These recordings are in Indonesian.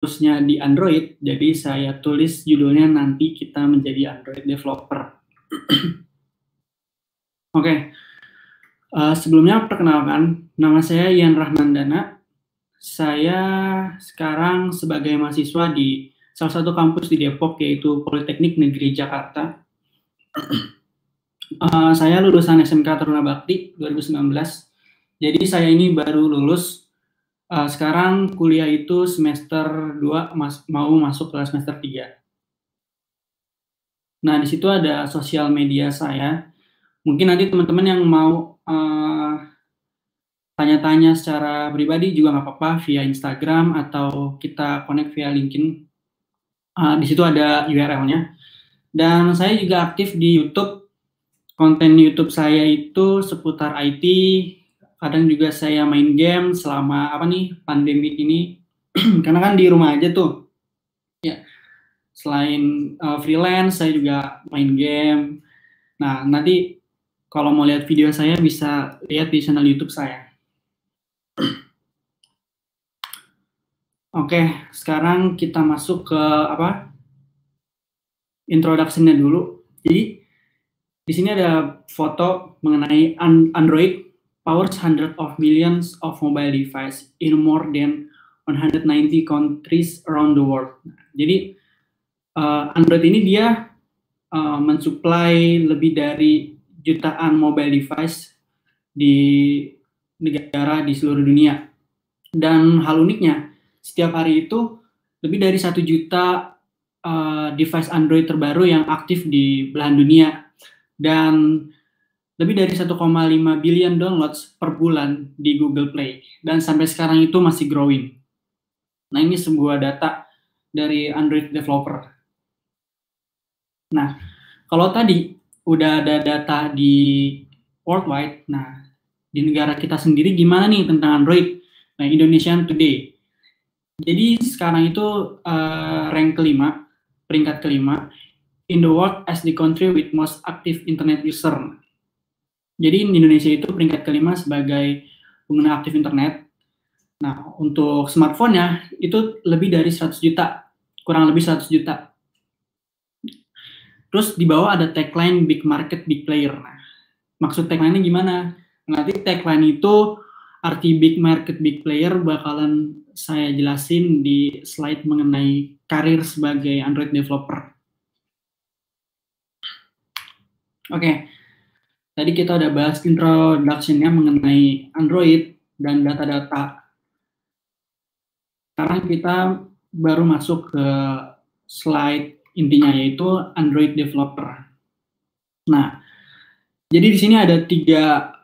kampusnya di Android, jadi saya tulis judulnya nanti kita menjadi Android developer. Oke, sebelumnya perkenalkan, nama saya Ian Rahmandana. Saya sekarang sebagai mahasiswa di salah satu kampus di Depok, yaitu Politeknik Negeri Jakarta. Saya lulusan SMK Taruna Bakti 2019. Jadi saya ini baru lulus. Sekarang kuliah itu semester 2, mau masuk ke semester 3. Nah, di situ ada sosial media saya. Mungkin nanti teman-teman yang mau tanya-tanya secara pribadi juga nggak apa-apa via Instagram atau kita connect via LinkedIn. Di situ ada URL-nya. Dan saya juga aktif di YouTube. Konten YouTube saya itu seputar IT. Kadang juga saya main game selama pandemi ini. Karena kan di rumah aja tuh. Ya. Selain freelance, saya juga main game. Nah, nanti kalau mau lihat video saya bisa lihat di channel YouTube saya. Oke, sekarang kita masuk ke introduction-nya dulu. Jadi di sini ada foto mengenai Android powers hundreds of millions of mobile device in more than 190 countries around the world. Jadi Android ini dia mensuplai lebih dari jutaan mobile device di negara di seluruh dunia. Dan hal uniknya, setiap hari itu lebih dari 1 juta device Android terbaru yang aktif di belahan dunia. Dan lebih dari 1,5 billion downloads per bulan di Google Play. Dan sampai sekarang itu masih growing. Nah, ini sebuah data dari Android developer. Nah, kalau tadi udah ada data di worldwide, nah di negara kita sendiri gimana nih tentang Android? Nah, Indonesian Today. Jadi sekarang itu peringkat kelima in the world as the country with most active internet user. Jadi Indonesia itu peringkat kelima sebagai pengguna aktif internet. Nah, untuk smartphone-nya itu lebih dari 100 juta, kurang lebih 100 juta. Terus di bawah ada tagline big market, big player. Nah, maksud tagline-nya gimana? Nanti tagline itu arti big market, big player bakalan saya jelasin di slide mengenai karir sebagai Android developer. Oke, tadi kita udah bahas introduction-nya mengenai Android dan data-data. Sekarang kita baru masuk ke slide intinya, yaitu Android developer. Nah, jadi di sini ada tiga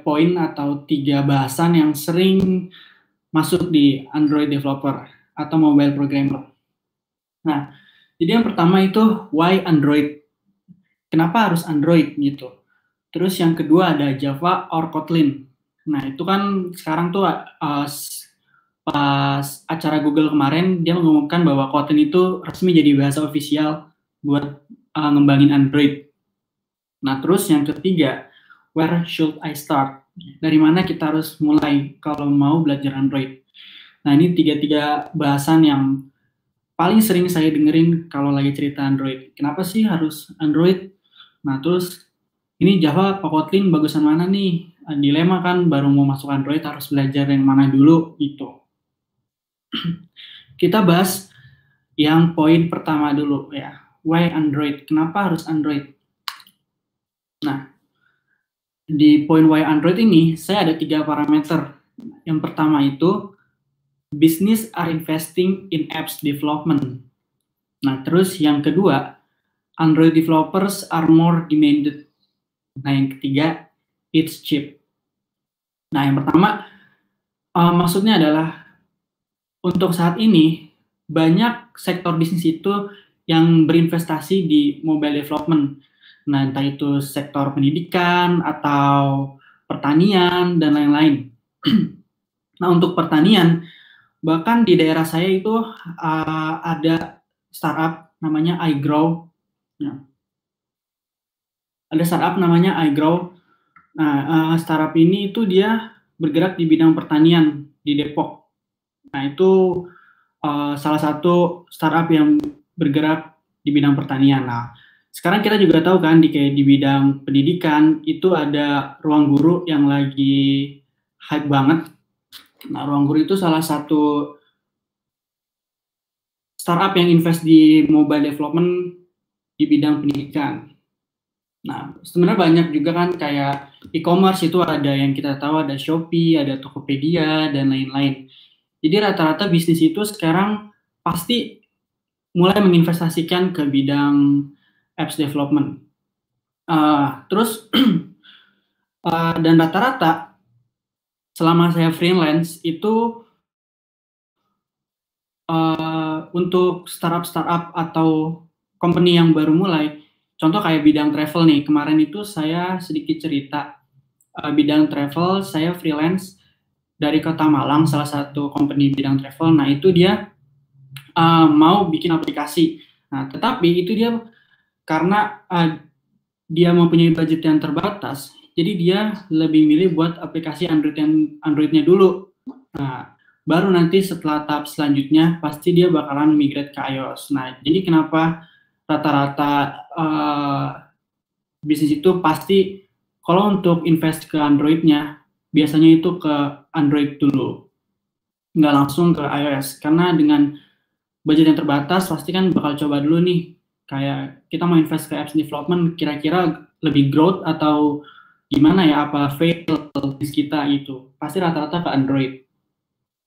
poin atau 3 bahasan yang sering masuk di Android developer atau mobile programmer. Nah, jadi yang pertama itu why Android? Kenapa harus Android gitu? Terus yang kedua ada Java or Kotlin. Nah, itu kan sekarang tuh pas acara Google kemarin dia mengumumkan bahwa Kotlin itu resmi jadi bahasa ofisial buat ngembangin Android. Nah, terus yang ketiga, where should I start? Dari mana kita harus mulai kalau mau belajar Android? Nah, ini 3 bahasan yang paling sering saya dengerin kalau lagi cerita Android. Kenapa sih harus Android? Nah, terus ini Java apa Kotlin bagusan mana nih? Dilema kan, baru mau masuk Android harus belajar yang mana dulu gitu. Kita bahas yang poin pertama dulu ya. Why Android? Kenapa harus Android? Nah, di poin why Android ini saya ada 3 parameter. Yang pertama itu business are investing in apps development. Nah, terus yang kedua, Android developers are more demanded. Nah, yang ketiga, it's cheap. Nah, yang pertama, maksudnya adalah untuk saat ini banyak sektor bisnis itu yang berinvestasi di mobile development. Nah, entah itu sektor pendidikan atau pertanian dan lain-lain. Nah, untuk pertanian, bahkan di daerah saya itu ada startup namanya iGrow. Nah, ada startup namanya iGrow. Nah, startup ini itu dia bergerak di bidang pertanian di Depok. Nah, itu salah satu startup yang bergerak di bidang pertanian. Nah, sekarang kita juga tahu kan kayak di bidang pendidikan itu ada Ruang Guru yang lagi hype banget. Nah, Ruang Guru itu salah satu startup yang invest di mobile development di bidang pendidikan. Nah, sebenarnya banyak juga kan kayak e-commerce itu ada yang kita tahu ada Shopee, ada Tokopedia, dan lain-lain. Jadi rata-rata bisnis itu sekarang pasti mulai menginvestasikan ke bidang apps development. Terus dan rata-rata selama saya freelance itu untuk startup atau company yang baru mulai, contoh kayak bidang travel nih, kemarin itu saya sedikit cerita bidang travel, saya freelance dari Kota Malang, salah satu company bidang travel. Nah, itu dia mau bikin aplikasi. Nah, tetapi itu dia karena dia mempunyai budget yang terbatas, jadi dia lebih milih buat aplikasi Android-nya dulu. Nah, baru nanti setelah tahap selanjutnya pasti dia bakalan migrate ke iOS. Nah, jadi kenapa rata-rata bisnis itu pasti kalau untuk invest ke Android-nya biasanya itu ke Android dulu, nggak langsung ke iOS, karena dengan budget yang terbatas pasti kan bakal coba dulu nih kayak kita mau invest ke apps development kira-kira lebih growth atau gimana ya, apa fail kita gitu, pasti rata-rata ke Android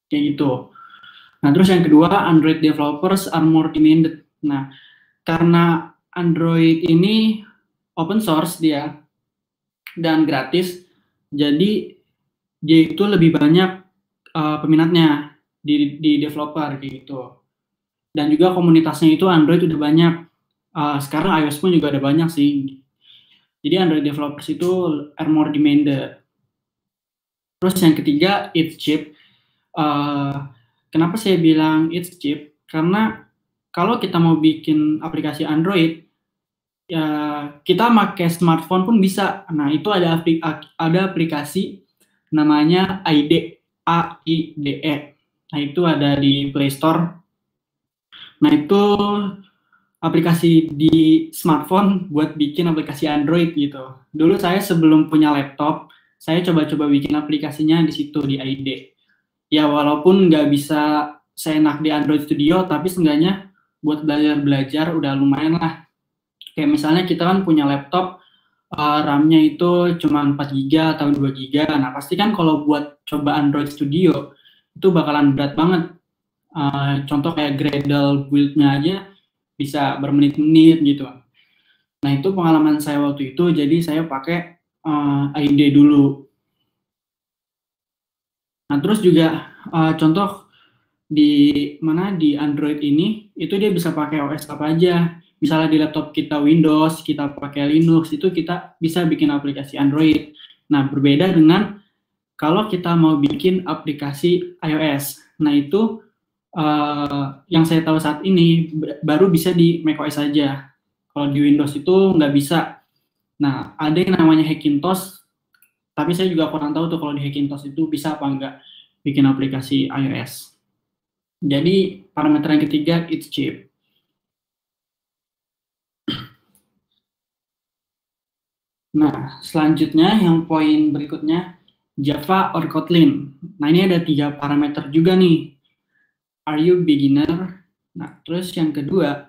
kayak gitu. Nah, terus yang kedua, Android developers are more demanded. Nah, karena Android ini open source dia dan gratis, jadi dia itu lebih banyak peminatnya di developer kayak gitu. Dan juga komunitasnya itu Android udah banyak. Sekarang iOS pun juga ada banyak sih. Jadi Android developers itu are more demanded. Terus yang ketiga, it's cheap. Kenapa saya bilang it's cheap? Karena kalau kita mau bikin aplikasi Android, ya kita pakai smartphone pun bisa. Nah, itu ada aplikasi namanya AIDE, AIDE. Nah, itu ada di Play Store. Nah, itu aplikasi di smartphone buat bikin aplikasi Android gitu. Dulu saya sebelum punya laptop, saya coba-coba bikin aplikasinya di situ di AIDE. Ya walaupun nggak bisa seenak di Android Studio, tapi seenggaknya buat belajar-belajar udah lumayan lah. Kayak misalnya kita kan punya laptop, RAM-nya itu cuma 4 GB atau 2 GB. Nah, pasti kan kalau buat coba Android Studio, itu bakalan berat banget. Contoh kayak Gradle build-nya aja bisa bermenit-menit gitu. Nah, itu pengalaman saya waktu itu, jadi saya pakai ID dulu. Nah, terus juga contoh di Android ini, itu dia bisa pakai OS apa aja. Misalnya di laptop kita Windows, kita pakai Linux, itu kita bisa bikin aplikasi Android. Nah, berbeda dengan kalau kita mau bikin aplikasi iOS. Nah, itu yang saya tahu saat ini baru bisa di macOS saja. Kalau di Windows itu nggak bisa. Nah, ada yang namanya Hackintosh, tapi saya juga kurang tahu tuh kalau di Hackintosh itu bisa apa nggak bikin aplikasi iOS. Jadi, parameter yang ketiga, it's cheap. Nah, selanjutnya yang poin berikutnya, Java or Kotlin. Nah, ini ada 3 parameter juga nih. Are you beginner? Nah, terus yang kedua,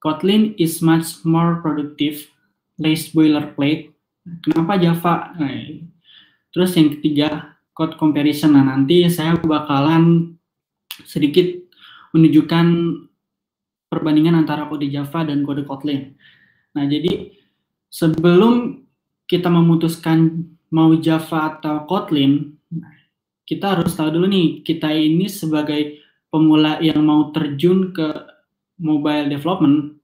Kotlin is much more productive, less boilerplate. Kenapa Java? Nah, terus yang ketiga, code comparison. Nah, nanti saya bakalan sedikit menunjukkan perbandingan antara kode Java dan kode Kotlin. Nah, jadi sebelum kita memutuskan mau Java atau Kotlin, kita harus tahu dulu nih, kita ini sebagai pemula yang mau terjun ke mobile development,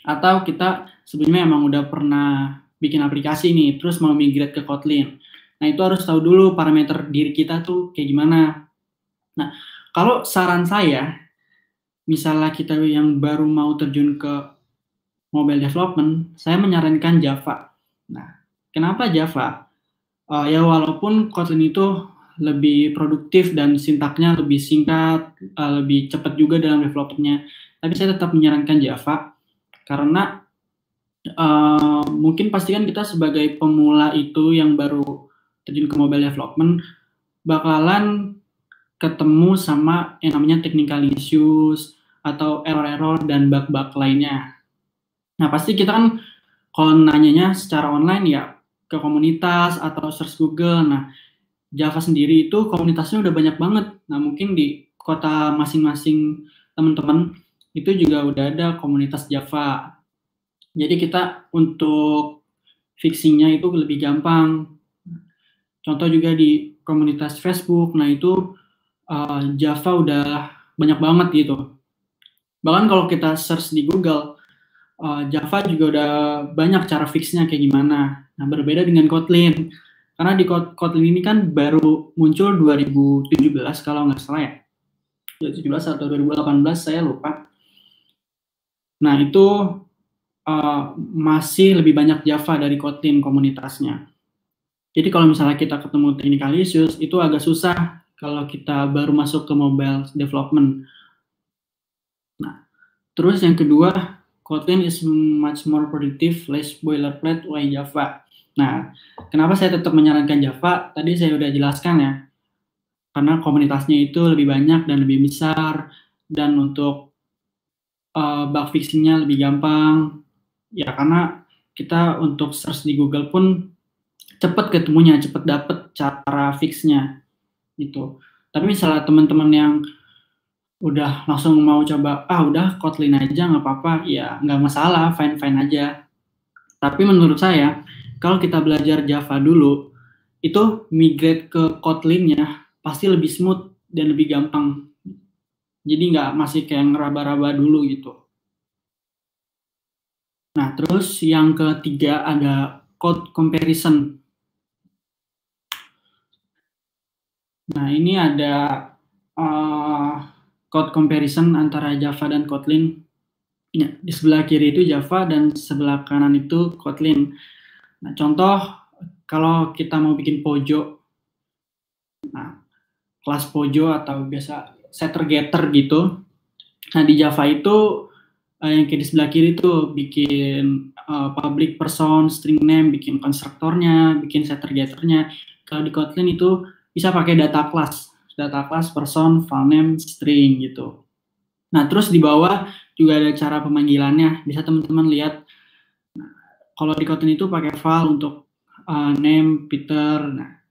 atau kita sebelumnya emang udah pernah bikin aplikasi nih, terus mau migrate ke Kotlin. Nah, itu harus tahu dulu parameter diri kita tuh kayak gimana. Nah, kalau saran saya, misalnya kita yang baru mau terjun ke mobile development, saya menyarankan Java. Nah, kenapa Java? Ya walaupun Kotlin itu lebih produktif dan sintaknya lebih singkat, lebih cepat juga dalam developmentnya. Tapi saya tetap menyarankan Java karena mungkin pasti kan kita sebagai pemula itu yang baru terjun ke mobile development bakalan ketemu sama yang namanya technical issues atau error-error dan bug-bug lainnya. Nah, pasti kita kan kalau nanyanya secara online ya ke komunitas atau search Google. Nah, Java sendiri itu komunitasnya udah banyak banget. Nah, mungkin di kota masing-masing teman-teman itu juga udah ada komunitas Java. Jadi kita untuk fixingnya itu lebih gampang. Contoh juga di komunitas Facebook, nah itu Java udah banyak banget gitu. Bahkan kalau kita search di Google, Java juga udah banyak cara fixnya kayak gimana. Nah, berbeda dengan Kotlin. Karena di Kotlin ini kan baru muncul 2017 kalau nggak salah ya. 2017 atau 2018 saya lupa. Nah, itu masih lebih banyak Java dari Kotlin komunitasnya. Jadi kalau misalnya kita ketemu technical issues, itu agak susah kalau kita baru masuk ke mobile development. Nah, terus yang kedua, Kotlin is much more productive, less boilerplate, why Java? Nah, kenapa saya tetap menyarankan Java? Tadi saya udah jelaskan ya, karena komunitasnya itu lebih banyak dan lebih besar, dan untuk bug fixingnya lebih gampang. Ya, karena kita untuk search di Google pun cepat ketemunya, cepat dapet cara fixnya gitu. Tapi misalnya teman-teman yang udah langsung mau coba, udah Kotlin aja nggak apa-apa, ya nggak masalah, fine-fine aja. Tapi menurut saya, kalau kita belajar Java dulu, itu migrate ke Kotlin-nya pasti lebih smooth dan lebih gampang. Jadi nggak masih kayak ngeraba-raba dulu gitu. Nah, terus yang ketiga ada code comparison. Nah, ini ada code comparison antara Java dan Kotlin. Ya, di sebelah kiri itu Java dan sebelah kanan itu Kotlin. Nah, contoh kalau kita mau bikin Pojo, nah, kelas Pojo atau biasa setter getter gitu. Nah, di Java itu yang kayak di sebelah kiri tuh bikin public person, string name, bikin konstruktornya, bikin setter getternya. Kalau di Kotlin itu bisa pakai data class person, file name, string gitu. Nah, terus di bawah juga ada cara pemanggilannya. Bisa teman-teman lihat. Kalau di Kotlin itu pakai file untuk name, Peter. Nah,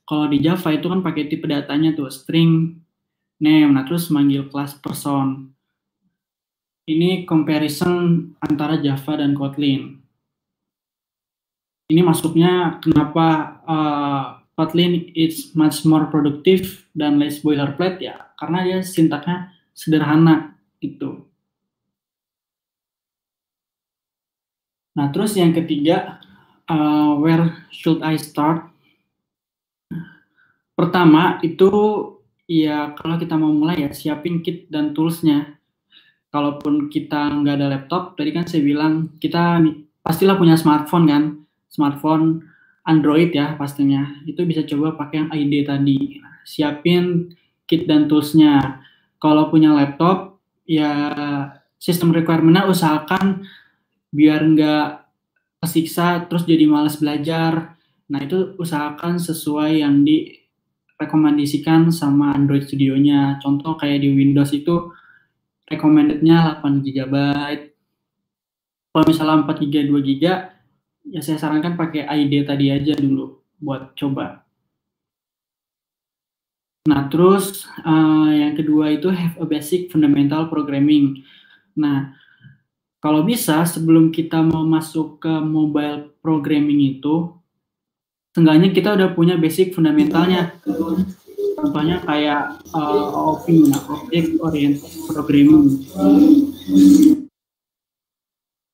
kalau di Java itu kan pakai tipe datanya tuh, string, name. Nah, terus manggil kelas person. Ini comparison antara Java dan Kotlin. Ini masuknya kenapa Kotlin is much more productive dan less boilerplate ya, karena dia sintaknya sederhana gitu. Nah, terus yang ketiga, where should I start? Pertama itu ya kalau kita mau mulai ya siapin kit dan toolsnya. Kalaupun kita nggak ada laptop, tadi kan saya bilang kita pastilah punya smartphone kan, smartphone Android ya pastinya. Itu bisa coba pakai yang ID tadi. Siapin kit dan toolsnya. Kalau punya laptop, ya sistem requirement-nya usahakan biar nggak kesiksa terus jadi malas belajar. Nah, itu usahakan sesuai yang direkomendasikan sama Android Studio-nya. Contoh kayak di Windows itu recommended-nya 8 GB. Kalau misalnya 4 GB, 2 GB, ya saya sarankan pakai ID tadi aja dulu buat coba. Nah, terus yang kedua itu have a basic fundamental programming. Nah, kalau bisa sebelum kita mau masuk ke mobile programming itu, seenggaknya kita udah punya basic fundamentalnya. Contohnya kayak OOP, Object Oriented Programming.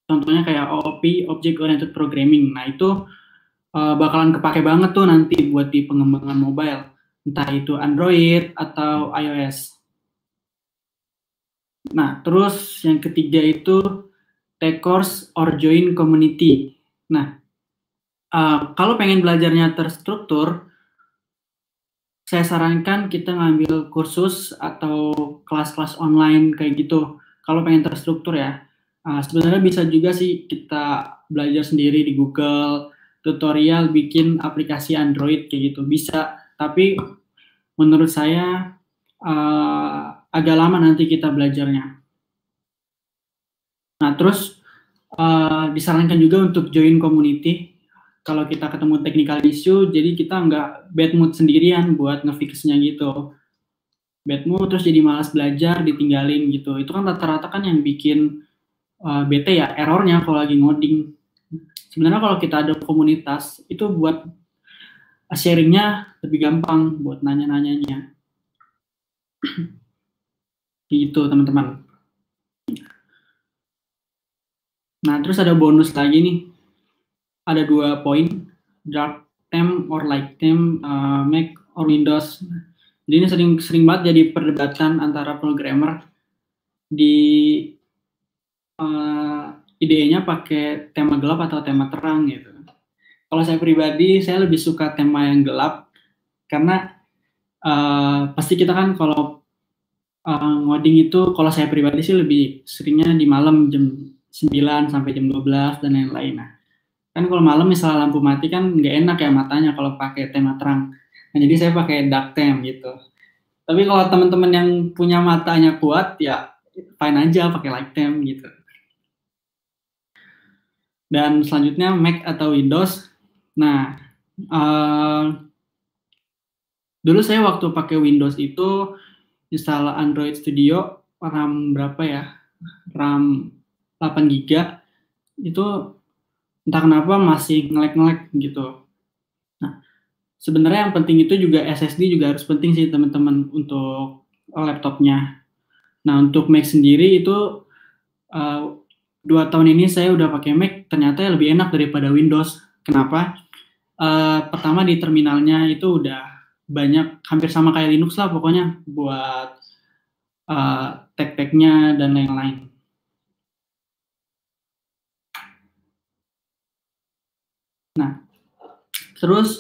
Contohnya kayak OOP, Object Oriented Programming. Nah, itu bakalan kepake banget tuh nanti buat di pengembangan mobile. Entah itu Android atau iOS. Nah, terus yang ketiga itu take course or join community. Nah, kalau pengen belajarnya terstruktur, saya sarankan kita ngambil kursus atau kelas-kelas online kayak gitu. Kalau pengen terstruktur ya. Sebenarnya bisa juga sih kita belajar sendiri di Google, tutorial bikin aplikasi Android kayak gitu. Bisa, tapi menurut saya agak lama nanti kita belajarnya. Nah, terus disarankan juga untuk join community. Kalau kita ketemu technical issue, jadi kita nggak bad mood sendirian buat ngefixnya gitu. Bad mood terus jadi malas belajar, ditinggalin gitu. Itu kan rata-rata kan yang bikin bete ya, errornya kalau lagi ngoding. Sebenarnya kalau kita ada komunitas, itu buat sharingnya lebih gampang buat nanya-nanyanya. Gitu teman-teman. Nah, terus ada bonus lagi nih. Ada 2 poin, dark theme or light theme, Mac or Windows. Jadi ini sering banget jadi perdebatan antara programmer di IDE-nya pakai tema gelap atau tema terang gitu. Kalau saya pribadi, saya lebih suka tema yang gelap karena pasti kita kan kalau ngoding itu, kalau saya pribadi sih lebih seringnya di malam jam 9 sampai jam 12 dan lain-lain. Nah, kan kalau malam misalnya lampu mati kan nggak enak ya matanya kalau pakai tema terang. Nah, jadi saya pakai dark theme gitu. Tapi kalau teman-teman yang punya matanya kuat ya fine aja pakai light theme gitu. Dan selanjutnya Mac atau Windows. Nah, dulu saya waktu pakai Windows itu install Android Studio RAM berapa ya? RAM 8 GB itu entah kenapa masih nge-lag gitu. Nah, sebenarnya yang penting itu juga SSD juga harus penting sih teman-teman untuk laptopnya. Nah, untuk Mac sendiri itu 2 tahun ini saya udah pakai Mac, ternyata lebih enak daripada Windows. Kenapa? Pertama di terminalnya itu udah banyak, hampir sama kayak Linux lah pokoknya buat tag-tagnya dan lain-lain. Nah, terus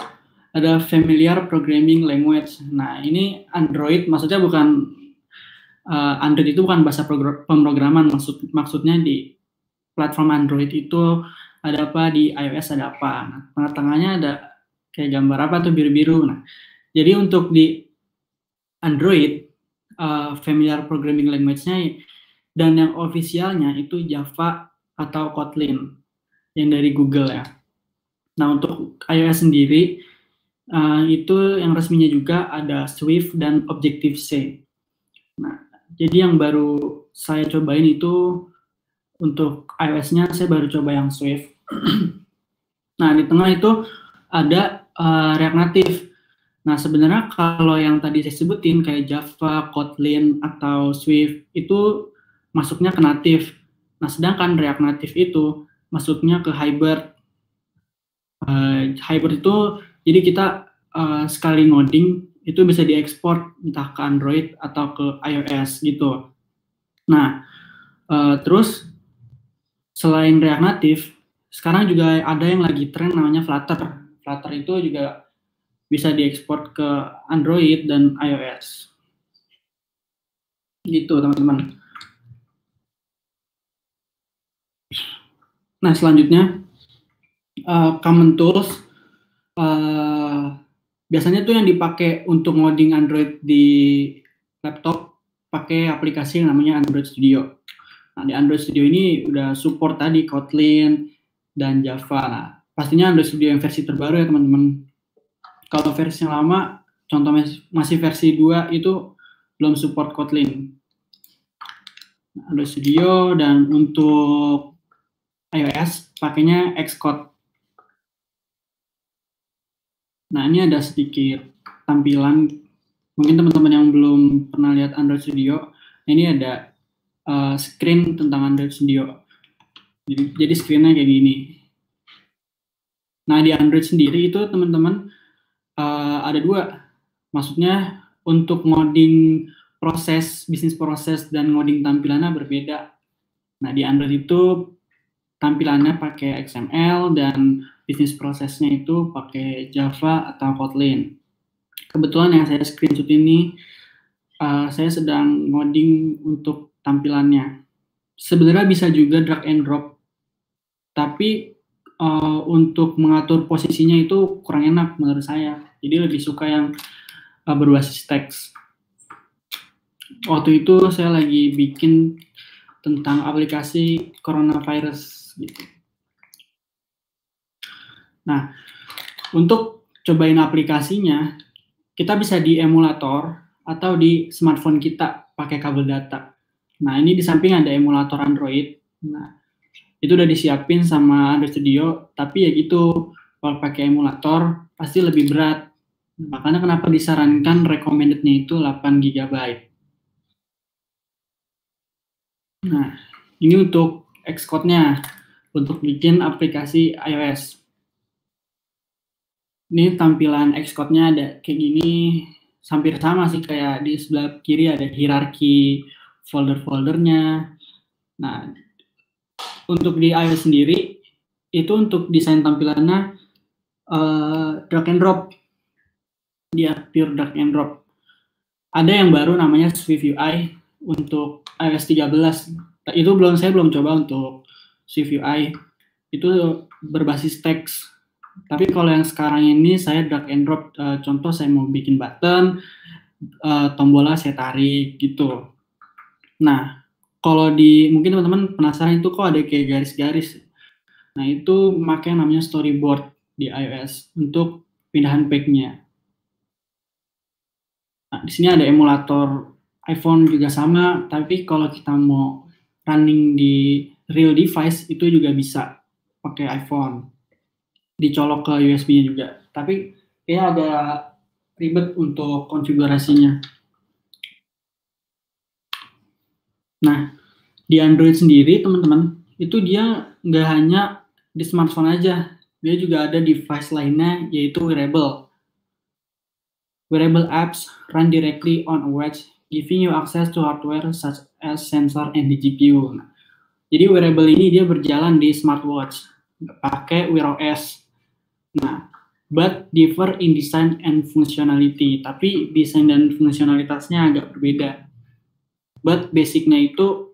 ada familiar programming language. Nah, ini Android, maksudnya bukan Android itu bukan bahasa pemrograman, maksudnya di platform Android itu ada apa, di iOS ada apa. Nah, tengah-tengahnya ada kayak gambar apa tuh biru-biru. Nah, jadi untuk di Android familiar programming language-nya dan yang ofisialnya itu Java atau Kotlin yang dari Google ya. Nah, untuk iOS sendiri itu yang resminya juga ada Swift dan Objective-C. Nah, jadi yang baru saya cobain itu untuk iOS-nya saya baru coba yang Swift. Nah, di tengah itu ada React Native. Nah, sebenarnya kalau yang tadi saya sebutin kayak Java, Kotlin, atau Swift itu masuknya ke native. Nah, sedangkan React Native itu masuknya ke hybrid. Hybrid itu jadi kita sekali ngoding itu bisa diekspor entah ke Android atau ke iOS gitu. Nah, terus selain React Native, sekarang juga ada yang lagi tren namanya Flutter. Flutter itu juga bisa diekspor ke Android dan iOS. Gitu, teman-teman. Nah, selanjutnya common tools. Biasanya tuh yang dipakai untuk ngoding Android di laptop pakai aplikasi yang namanya Android Studio. Nah, di Android Studio ini udah support tadi Kotlin dan Java. Nah, pastinya Android Studio yang versi terbaru ya, teman-teman. Kalau versi yang lama, contoh masih versi 2 itu belum support Kotlin. Android Studio, dan untuk iOS pakainya Xcode. Nah, ini ada sedikit tampilan. Mungkin teman-teman yang belum pernah lihat Android Studio, ini ada screen tentang Android Studio. Jadi screen-nya kayak gini. Nah, di Android sendiri itu teman-teman ada 2. Maksudnya untuk ngoding bisnis proses dan ngoding tampilannya berbeda. Nah, di Android itu tampilannya pakai XML dan bisnis prosesnya itu pakai Java atau Kotlin. Kebetulan yang saya screenshot ini, saya sedang ngoding untuk tampilannya. Sebenarnya bisa juga drag and drop, tapi untuk mengatur posisinya itu kurang enak menurut saya. Jadi lebih suka yang berbasis teks. Waktu itu saya lagi bikin tentang aplikasi coronavirus gitu. Nah, untuk cobain aplikasinya, kita bisa di emulator atau di smartphone kita pakai kabel data. Nah, ini di samping ada emulator Android. Nah, itu udah disiapin sama Android Studio, tapi ya gitu, kalau pakai emulator pasti lebih berat. Makanya kenapa disarankan recommended-nya itu 8 GB. Nah, ini untuk Xcode-nya, untuk bikin aplikasi iOS. Ini tampilan Xcode-nya ada kayak gini, hampir sama sih kayak di sebelah kiri ada hierarki folder-foldernya. Nah, untuk di iOS sendiri, itu untuk desain tampilannya drag and drop. Dia pure drag and drop. Ada yang baru namanya Swift UI untuk iOS 13. Itu saya belum coba untuk Swift UI. Itu berbasis teks. Tapi kalau yang sekarang ini saya drag and drop. Contoh saya mau bikin button, tombolnya saya tarik gitu. Nah, kalau mungkin teman-teman penasaran itu kok ada kayak garis-garis. Nah, itu pakai yang namanya storyboard di iOS untuk pindahan page-nya. Nah, di sini ada emulator iPhone juga sama, tapi kalau kita mau running di real device itu juga bisa pakai iPhone. Dicolok ke USB-nya juga. Tapi ya agak ribet untuk konfigurasinya. Nah, di Android sendiri teman-teman, itu dia nggak hanya di smartphone aja, dia juga ada device lainnya yaitu wearable. Wearable apps run directly on a watch, giving you access to hardware such as sensor and the GPU. Nah, jadi wearable ini dia berjalan di smartwatch, pakai Wear OS. Nah, but differ in design and functionality. Tapi desain dan fungsionalitasnya agak berbeda. But basicnya itu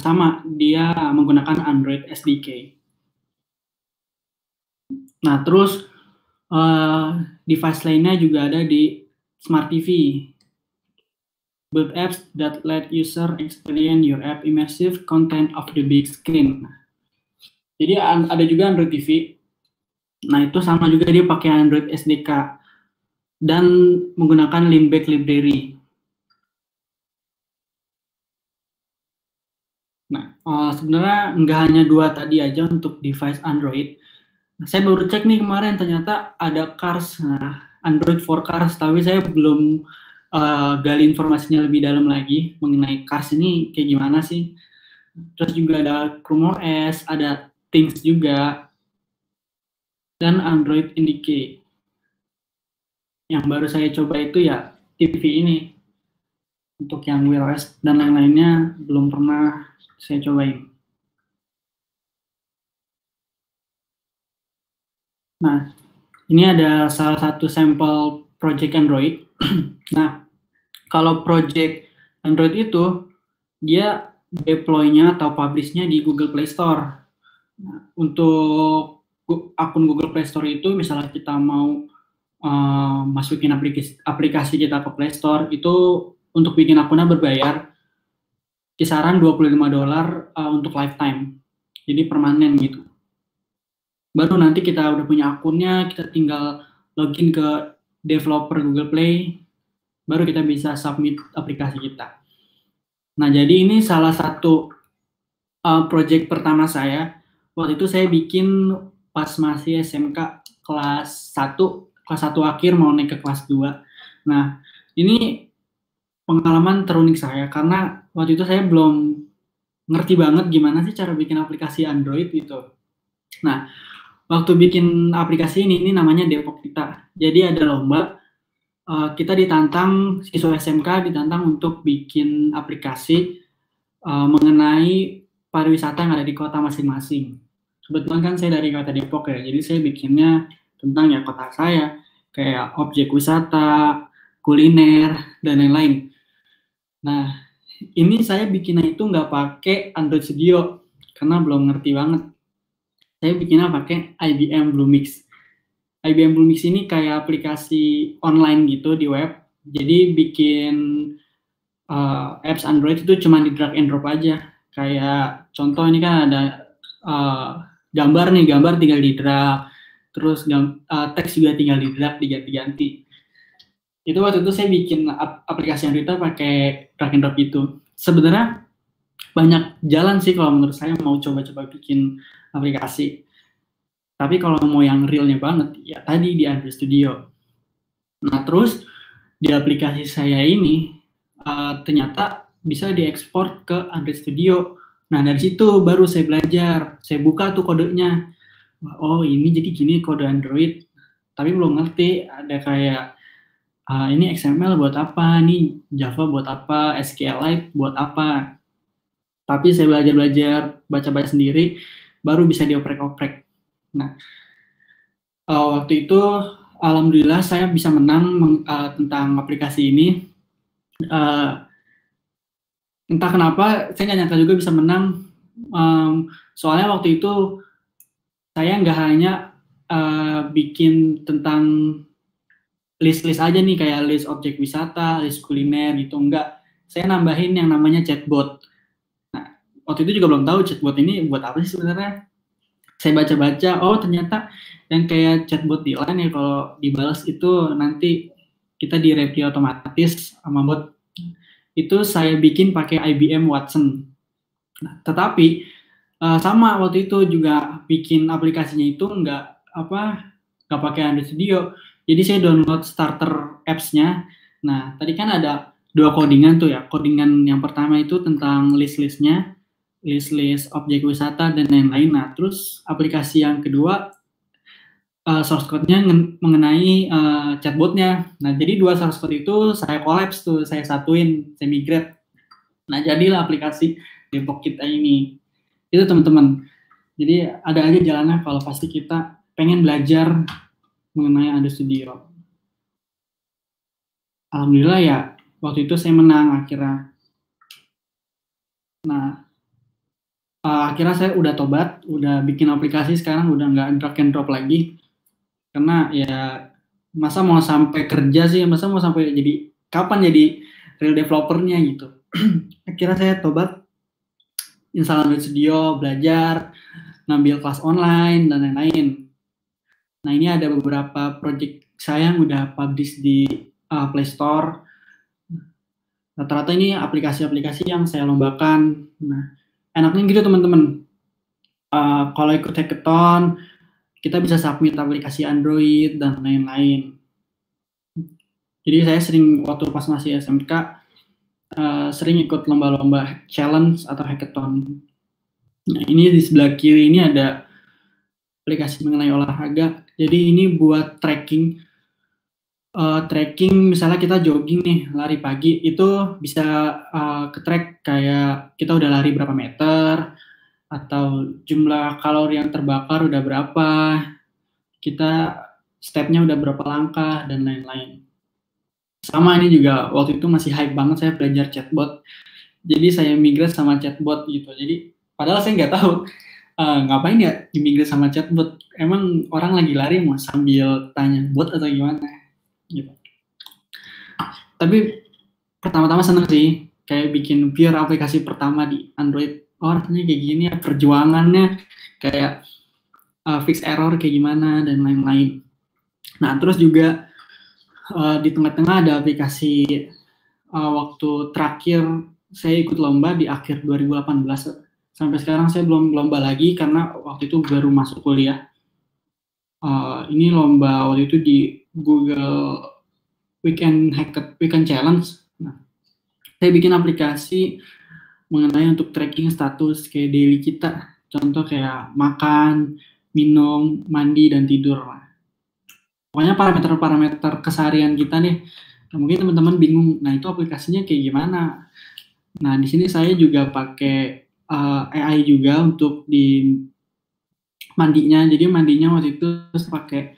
sama, dia menggunakan Android SDK. Nah, terus device lainnya juga ada di Smart TV. Build apps that let user experience your app immersive content of the big screen. Jadi ada juga Android TV. Nah, itu sama juga dia pakai Android SDK dan menggunakan Leanback library. Nah, sebenarnya nggak hanya dua tadi aja untuk device Android. Nah, saya baru cek nih kemarin ternyata ada Cars, Android for Cars, tapi saya belum gali informasinya lebih dalam lagi mengenai Cars ini kayak gimana sih. Terus juga ada Chrome OS, ada Things juga, dan Android NDK. Yang baru saya coba itu ya TV ini. Untuk yang Wear OS dan lain-lainnya belum pernah saya cobain. Nah, ini ada salah satu sampel project Android. Nah, kalau project Android itu dia deploy-nya atau publish-nya di Google Play Store. Nah, untuk akun Google Play Store itu misalnya kita mau masukin aplikasi kita ke Play Store, itu untuk bikin akunnya berbayar kisaran $25 untuk lifetime. Jadi permanen gitu. Baru nanti kita udah punya akunnya, kita tinggal login ke developer Google Play, baru kita bisa submit aplikasi kita. Nah, jadi ini salah satu project pertama saya. Waktu itu saya bikin pas masih SMK kelas 1 akhir mau naik ke kelas 2. Nah, ini pengalaman terunik saya karena waktu itu saya belum ngerti banget gimana sih cara bikin aplikasi Android gitu. Nah, waktu bikin aplikasi ini namanya Depok Kita. Jadi ada lomba, kita ditantang, siswa SMK ditantang untuk bikin aplikasi mengenai pariwisata yang ada di kota masing-masing. Kebetulan kan saya dari kota Depok ya, jadi saya bikinnya tentang ya kota saya. kayak objek wisata, kuliner, dan lain-lain. Nah, ini saya bikinnya itu nggak pakai Android Studio, karena belum ngerti banget. Saya bikinnya pakai IBM Bluemix. IBM Bluemix ini kayak aplikasi online gitu di web. Jadi bikin apps Android itu cuma di drag and drop aja. Kayak contoh ini kan ada gambar nih, gambar tinggal di drag. Terus teks juga tinggal di drag, diganti-ganti. Itu waktu itu saya bikin aplikasi Android pakai drag and drop gitu. Sebenarnya banyak jalan sih kalau menurut saya mau coba-coba bikin aplikasi. Tapi kalau mau yang realnya banget, ya tadi di Android Studio. Nah, terus di aplikasi saya ini ternyata bisa diekspor ke Android Studio. Nah, dari situ baru saya belajar. Saya buka tuh kodenya. Oh, ini jadi gini kode Android. Tapi belum ngerti, ada kayak ini XML buat apa, ini Java buat apa, SQLite buat apa. Tapi saya belajar-belajar, baca-baca sendiri, baru bisa dioprek-oprek. Nah, waktu itu alhamdulillah saya bisa menang tentang aplikasi ini. Entah kenapa saya nggak nyangka juga bisa menang. Soalnya waktu itu saya nggak hanya bikin tentang list-list aja nih, kayak list objek wisata, list kuliner gitu, enggak. Saya nambahin yang namanya chatbot. Nah, waktu itu juga belum tahu chatbot ini buat apa sih sebenarnya. Saya baca-baca, oh ternyata yang kayak chatbot di line ya, kalau dibalas itu nanti kita di-reply otomatis sama bot. Itu saya bikin pakai IBM Watson. Nah, tetapi sama waktu itu juga bikin aplikasinya itu nggak pakai Android Studio. Jadi saya download starter apps-nya. Nah, tadi kan ada 2 codingan tuh ya. Codingan yang pertama itu tentang list-listnya, list-list objek wisata dan lain-lain. Nah, terus aplikasi yang kedua source code-nya mengenai chatbot-nya. Nah, jadi 2 source code itu saya collapse tuh, saya satuin, saya migrate. Nah, jadilah aplikasi Depok kita ini. Itu teman-teman. Jadi ada aja jalannya kalau pasti kita pengen belajar mengenai Android Studio. Alhamdulillah ya, waktu itu saya menang akhirnya. Nah, akhirnya saya udah tobat, udah bikin aplikasi sekarang, udah nggak drag and drop lagi. Karena ya masa mau sampai kerja sih, masa mau sampai jadi kapan jadi real developernya gitu. Akhirnya saya tobat, install Android Studio, belajar, ngambil kelas online dan lain-lain. Nah, ini ada beberapa project saya yang udah publish di Play Store. Rata-rata ini aplikasi-aplikasi yang saya lombakan. Nah, enaknya gitu teman-teman. Kalau ikut hackathon, kita bisa submit aplikasi Android dan lain-lain. Jadi saya sering waktu pas masih SMK sering ikut lomba-lomba challenge atau hackathon. Nah, ini di sebelah kiri ini ada aplikasi mengenai olahraga. Jadi ini buat tracking misalnya kita jogging nih, lari pagi, itu bisa ke-track kayak kita udah lari berapa meter, atau jumlah kalori yang terbakar udah berapa, kita stepnya udah berapa langkah, dan lain-lain. Sama ini juga waktu itu masih hype banget saya belajar chatbot, jadi saya migrate sama chatbot gitu. Jadi padahal saya nggak tahu ngapain ya migrate sama chatbot, emang orang lagi lari mau sambil tanya bot atau gimana gitu. Tapi pertama-tama seneng sih, kayak bikin pure aplikasi pertama di Android. Oh, rasanya kayak gini ya, perjuangannya kayak fix error kayak gimana dan lain-lain. Nah, terus juga di tengah-tengah ada aplikasi waktu terakhir saya ikut lomba di akhir 2018. Sampai sekarang saya belum lomba lagi karena waktu itu baru masuk kuliah. Ini lomba waktu itu di Google Weekend Challenge. Nah, saya bikin aplikasi mengenai untuk tracking status kayak daily kita. Contoh kayak makan, minum, mandi, dan tidur. Pokoknya parameter-parameter keseharian kita nih. Nah, mungkin teman-teman bingung, nah itu aplikasinya kayak gimana? Nah, di sini saya juga pakai AI juga untuk di mandinya. Jadi mandinya waktu itu pakai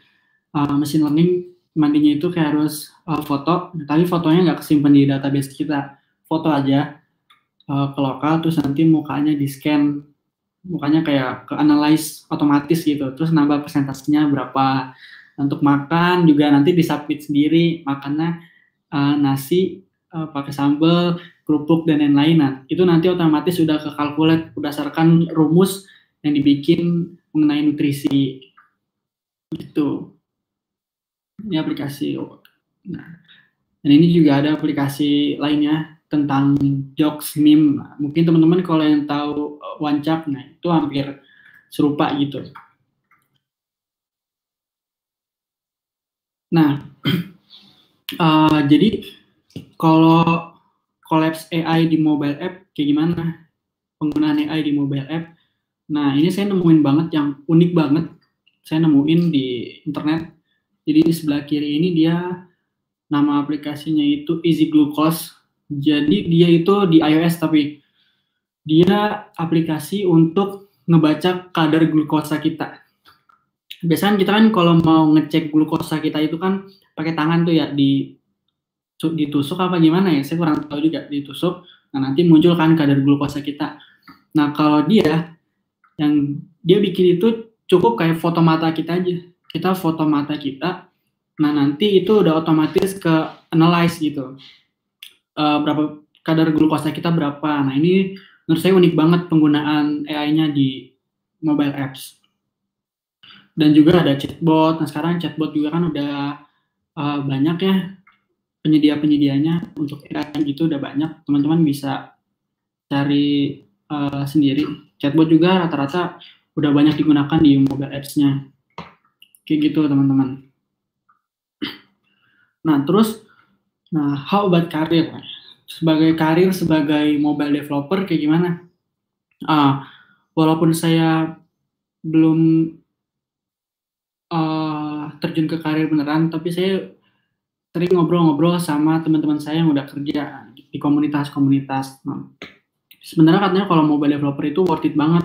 machine learning mandinya itu kayak harus foto, tapi fotonya nggak kesimpan di database kita. Foto aja ke lokal, terus nanti mukanya di-scan, mukanya kayak ke analyze otomatis gitu, terus nambah persentasenya berapa. Untuk makan juga nanti disubmit sendiri, makannya nasi pakai sambal, kerupuk, dan lain-lain. Nah, itu nanti otomatis sudah kekalkulat berdasarkan rumus yang dibikin mengenai nutrisi. Itu. Ini aplikasi. Nah, dan ini juga ada aplikasi lainnya tentang jokes, meme. Nah, mungkin teman-teman kalau yang tahu Wancak, nah itu hampir serupa gitu. Nah, jadi kalau collapse AI di mobile app kayak gimana? Penggunaan AI di mobile app. Nah, ini saya nemuin banget yang unik banget. Saya nemuin di internet. Jadi di sebelah kiri ini dia nama aplikasinya itu Easy Glucose. Jadi dia itu di iOS, tapi dia aplikasi untuk ngebaca kadar glukosa kita. Biasanya kita kan kalau mau ngecek glukosa kita itu kan pakai tangan tuh ya, ditusuk apa gimana ya, saya kurang tahu juga, ditusuk. Nah, nanti muncul kan kadar glukosa kita. Nah, kalau dia yang dia bikin itu cukup kayak foto mata kita aja. Kita foto mata kita, nah nanti itu udah otomatis ke analyze gitu. Berapa kadar glukosa kita berapa. Nah, ini menurut saya unik banget penggunaan AI-nya di mobile apps. Dan juga ada chatbot. Nah, sekarang chatbot juga kan udah banyak ya penyedia-penyedianya untuk AI gitu, udah banyak. Teman-teman bisa cari sendiri. Chatbot juga rata-rata udah banyak digunakan di mobile apps-nya. Kayak gitu, teman-teman. Nah, terus, how about karir? Sebagai mobile developer kayak gimana? Walaupun saya belum terjun ke karir beneran, tapi saya sering ngobrol-ngobrol sama teman-teman saya yang udah kerja di komunitas-komunitas. Sebenarnya katanya kalau mobile developer itu worth it banget.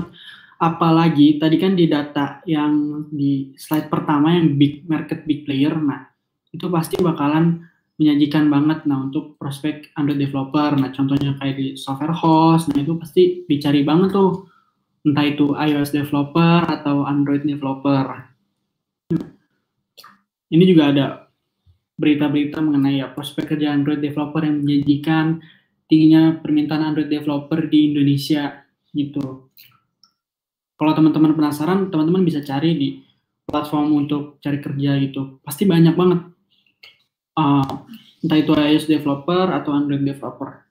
Apalagi tadi kan di data yang di slide pertama yang big market, big player, nah itu pasti bakalan menyajikan banget nah untuk prospek Android developer. Nah, contohnya kayak di software host, nah itu pasti dicari banget tuh, entah itu iOS developer atau Android developer. Ini juga ada berita-berita mengenai prospek kerja Android developer yang menjanjikan tingginya permintaan Android developer di Indonesia gitu. Kalau teman-teman penasaran, teman-teman bisa cari di platform untuk cari kerja gitu. Pasti banyak banget. Entah itu iOS developer atau Android developer.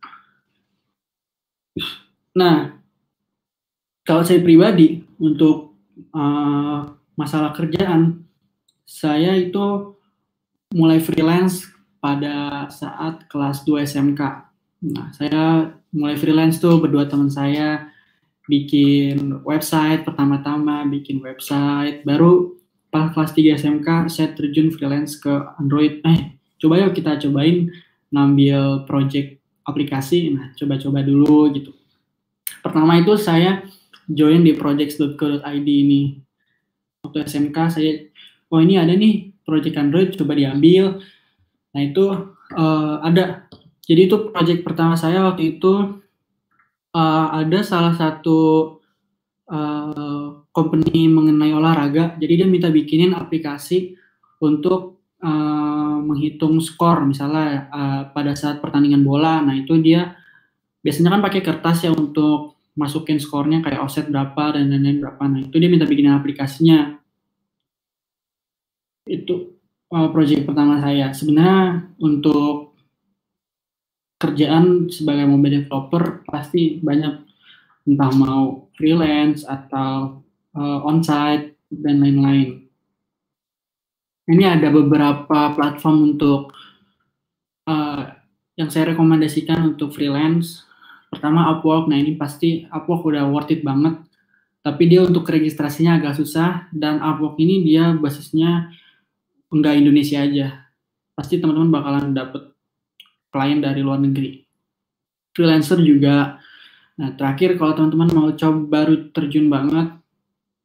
Nah, kalau saya pribadi untuk masalah kerjaan, saya itu mulai freelance pada saat kelas 2 SMK. Nah, saya mulai freelance tuh berdua teman saya, bikin website pertama-tama, bikin website. Baru pas kelas 3 SMK, saya terjun freelance ke Android. Coba yuk kita cobain ngambil project aplikasi. Nah, coba-coba dulu gitu. Pertama itu saya join di projects.co.id ini. Waktu SMK saya, ini ada nih project Android, coba diambil. Nah, itu ada. Jadi itu project pertama saya waktu itu. Ada salah satu company mengenai olahraga, jadi dia minta bikinin aplikasi untuk menghitung skor, misalnya pada saat pertandingan bola. Nah, itu dia biasanya kan pakai kertas ya untuk masukin skornya kayak offset berapa dan lain-lain berapa. Nah, itu dia minta bikinin aplikasinya. Itu project pertama saya. Sebenarnya untuk kerjaan sebagai mobile developer pasti banyak, entah mau freelance atau onsite dan lain-lain. Ini ada beberapa platform untuk yang saya rekomendasikan untuk freelance. Pertama Upwork. Nah, ini pasti Upwork udah worth it banget, tapi dia untuk registrasinya agak susah, dan Upwork ini dia basisnya enggak Indonesia aja. Pasti teman-teman bakalan dapet klien dari luar negeri. Freelancer juga. Nah, terakhir kalau teman-teman mau coba baru terjun banget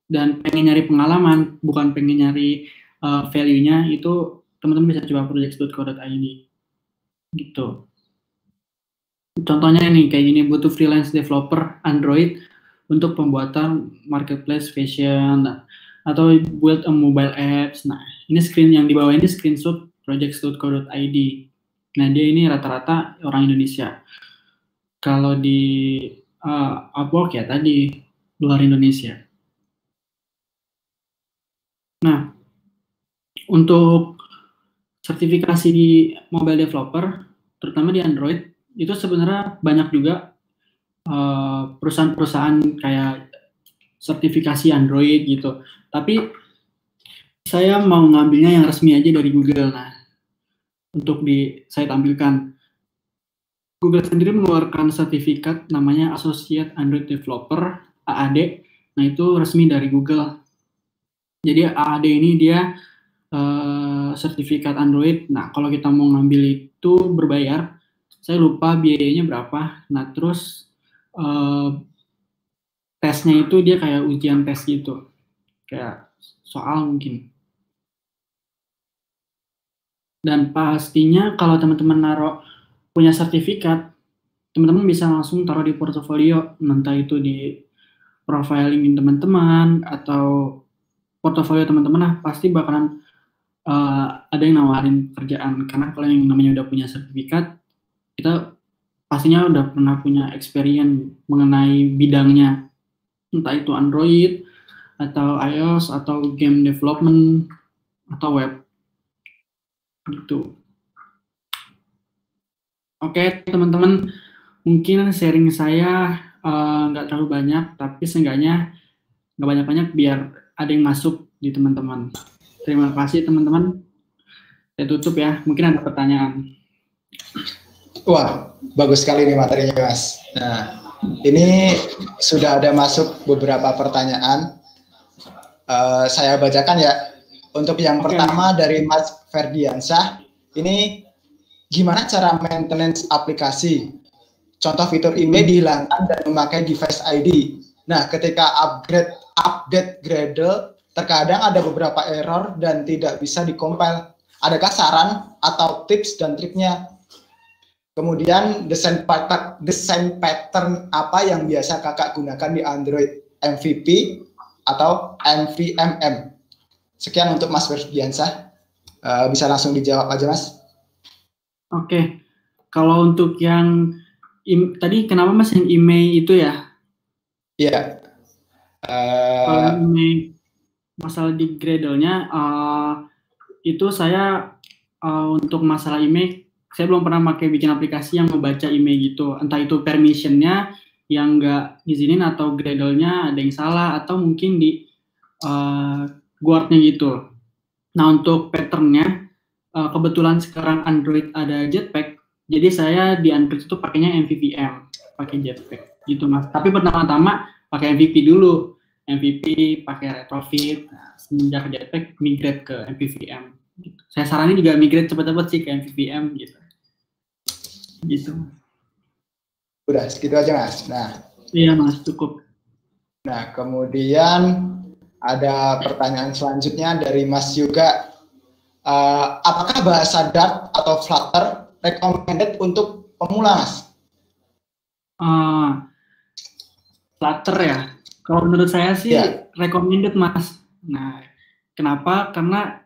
dan pengen nyari pengalaman, bukan pengen nyari value-nya, itu teman-teman bisa coba projects.co.id gitu. Contohnya nih kayak gini, butuh freelance developer Android untuk pembuatan marketplace fashion atau build a mobile apps. Nah, ini screen yang di bawah ini screenshot projects.co.id. Nah, dia ini rata-rata orang Indonesia. Kalau di Upwork ya tadi luar Indonesia. Nah, untuk sertifikasi di mobile developer, terutama di Android, itu sebenarnya banyak juga perusahaan-perusahaan kayak sertifikasi Android gitu. Tapi saya mau ngambilnya yang resmi aja dari Google. Nah, untuk saya tampilkan. Google sendiri mengeluarkan sertifikat namanya Associate Android Developer (AAD). Nah, itu resmi dari Google. Jadi AAD ini dia sertifikat Android. Nah, kalau kita mau ngambil itu berbayar. Saya lupa biayanya berapa. Nah, terus tesnya itu dia kayak ujian tes gitu. Kayak soal mungkin. Dan pastinya kalau teman-teman punya sertifikat, teman-teman bisa langsung taruh di portofolio, entah itu di profiling teman-teman atau portofolio teman-teman lah, pasti bakalan ada yang nawarin kerjaan. Karena kalau yang namanya udah punya sertifikat, kita pastinya udah pernah punya experience mengenai bidangnya, entah itu Android atau iOS atau game development atau web gitu. Oke teman-teman, mungkin sharing saya nggak terlalu banyak, tapi seenggaknya nggak banyak-banyak biar ada yang masuk di teman-teman. Terima kasih teman-teman. Saya tutup ya, mungkin ada pertanyaan. Wah, bagus sekali nih materinya Mas. Nah, ini sudah ada masuk beberapa pertanyaan. Saya bacakan ya. Untuk yang pertama dari Mas Ferdiansyah, ini gimana cara maintenance aplikasi? Contoh fitur email dihilangkan dan memakai device ID. Nah, ketika update Gradle, terkadang ada beberapa error dan tidak bisa dikompil. Adakah saran atau tips dan triknya? Kemudian desain pattern apa yang biasa kakak gunakan di Android, MVP atau MVMM? Sekian untuk Mas Ferdiansyah. Bisa langsung dijawab aja Mas. Oke, kalau untuk yang tadi kenapa Mas yang email itu ya? Iya. Kalau email masalah di Gradle-nya itu saya untuk masalah email saya belum pernah pakai bikin aplikasi yang membaca email gitu, entah itu permission-nya yang nggak izinin atau Gradle-nya ada yang salah atau mungkin di guard-nya gitu. Nah untuk pattern-nya kebetulan sekarang Android ada Jetpack, jadi saya di Android itu pakainya MVVM, pakai Jetpack gitu Mas. Tapi pertama-tama pakai MVP dulu, MVP pakai retrofit. Nah, semenjak Jetpack migrate ke MVVM. Gitu. Saya saranin juga migrate cepat-cepat sih ke MVVM gitu. Gitu. Udah segitu aja Mas. Nah. Iya Mas, cukup. Nah kemudian ada pertanyaan selanjutnya dari Mas Yoga. Apakah bahasa Dart atau Flutter recommended untuk pemula Mas? Flutter ya. Kalau menurut saya sih recommended Mas. Nah, kenapa? Karena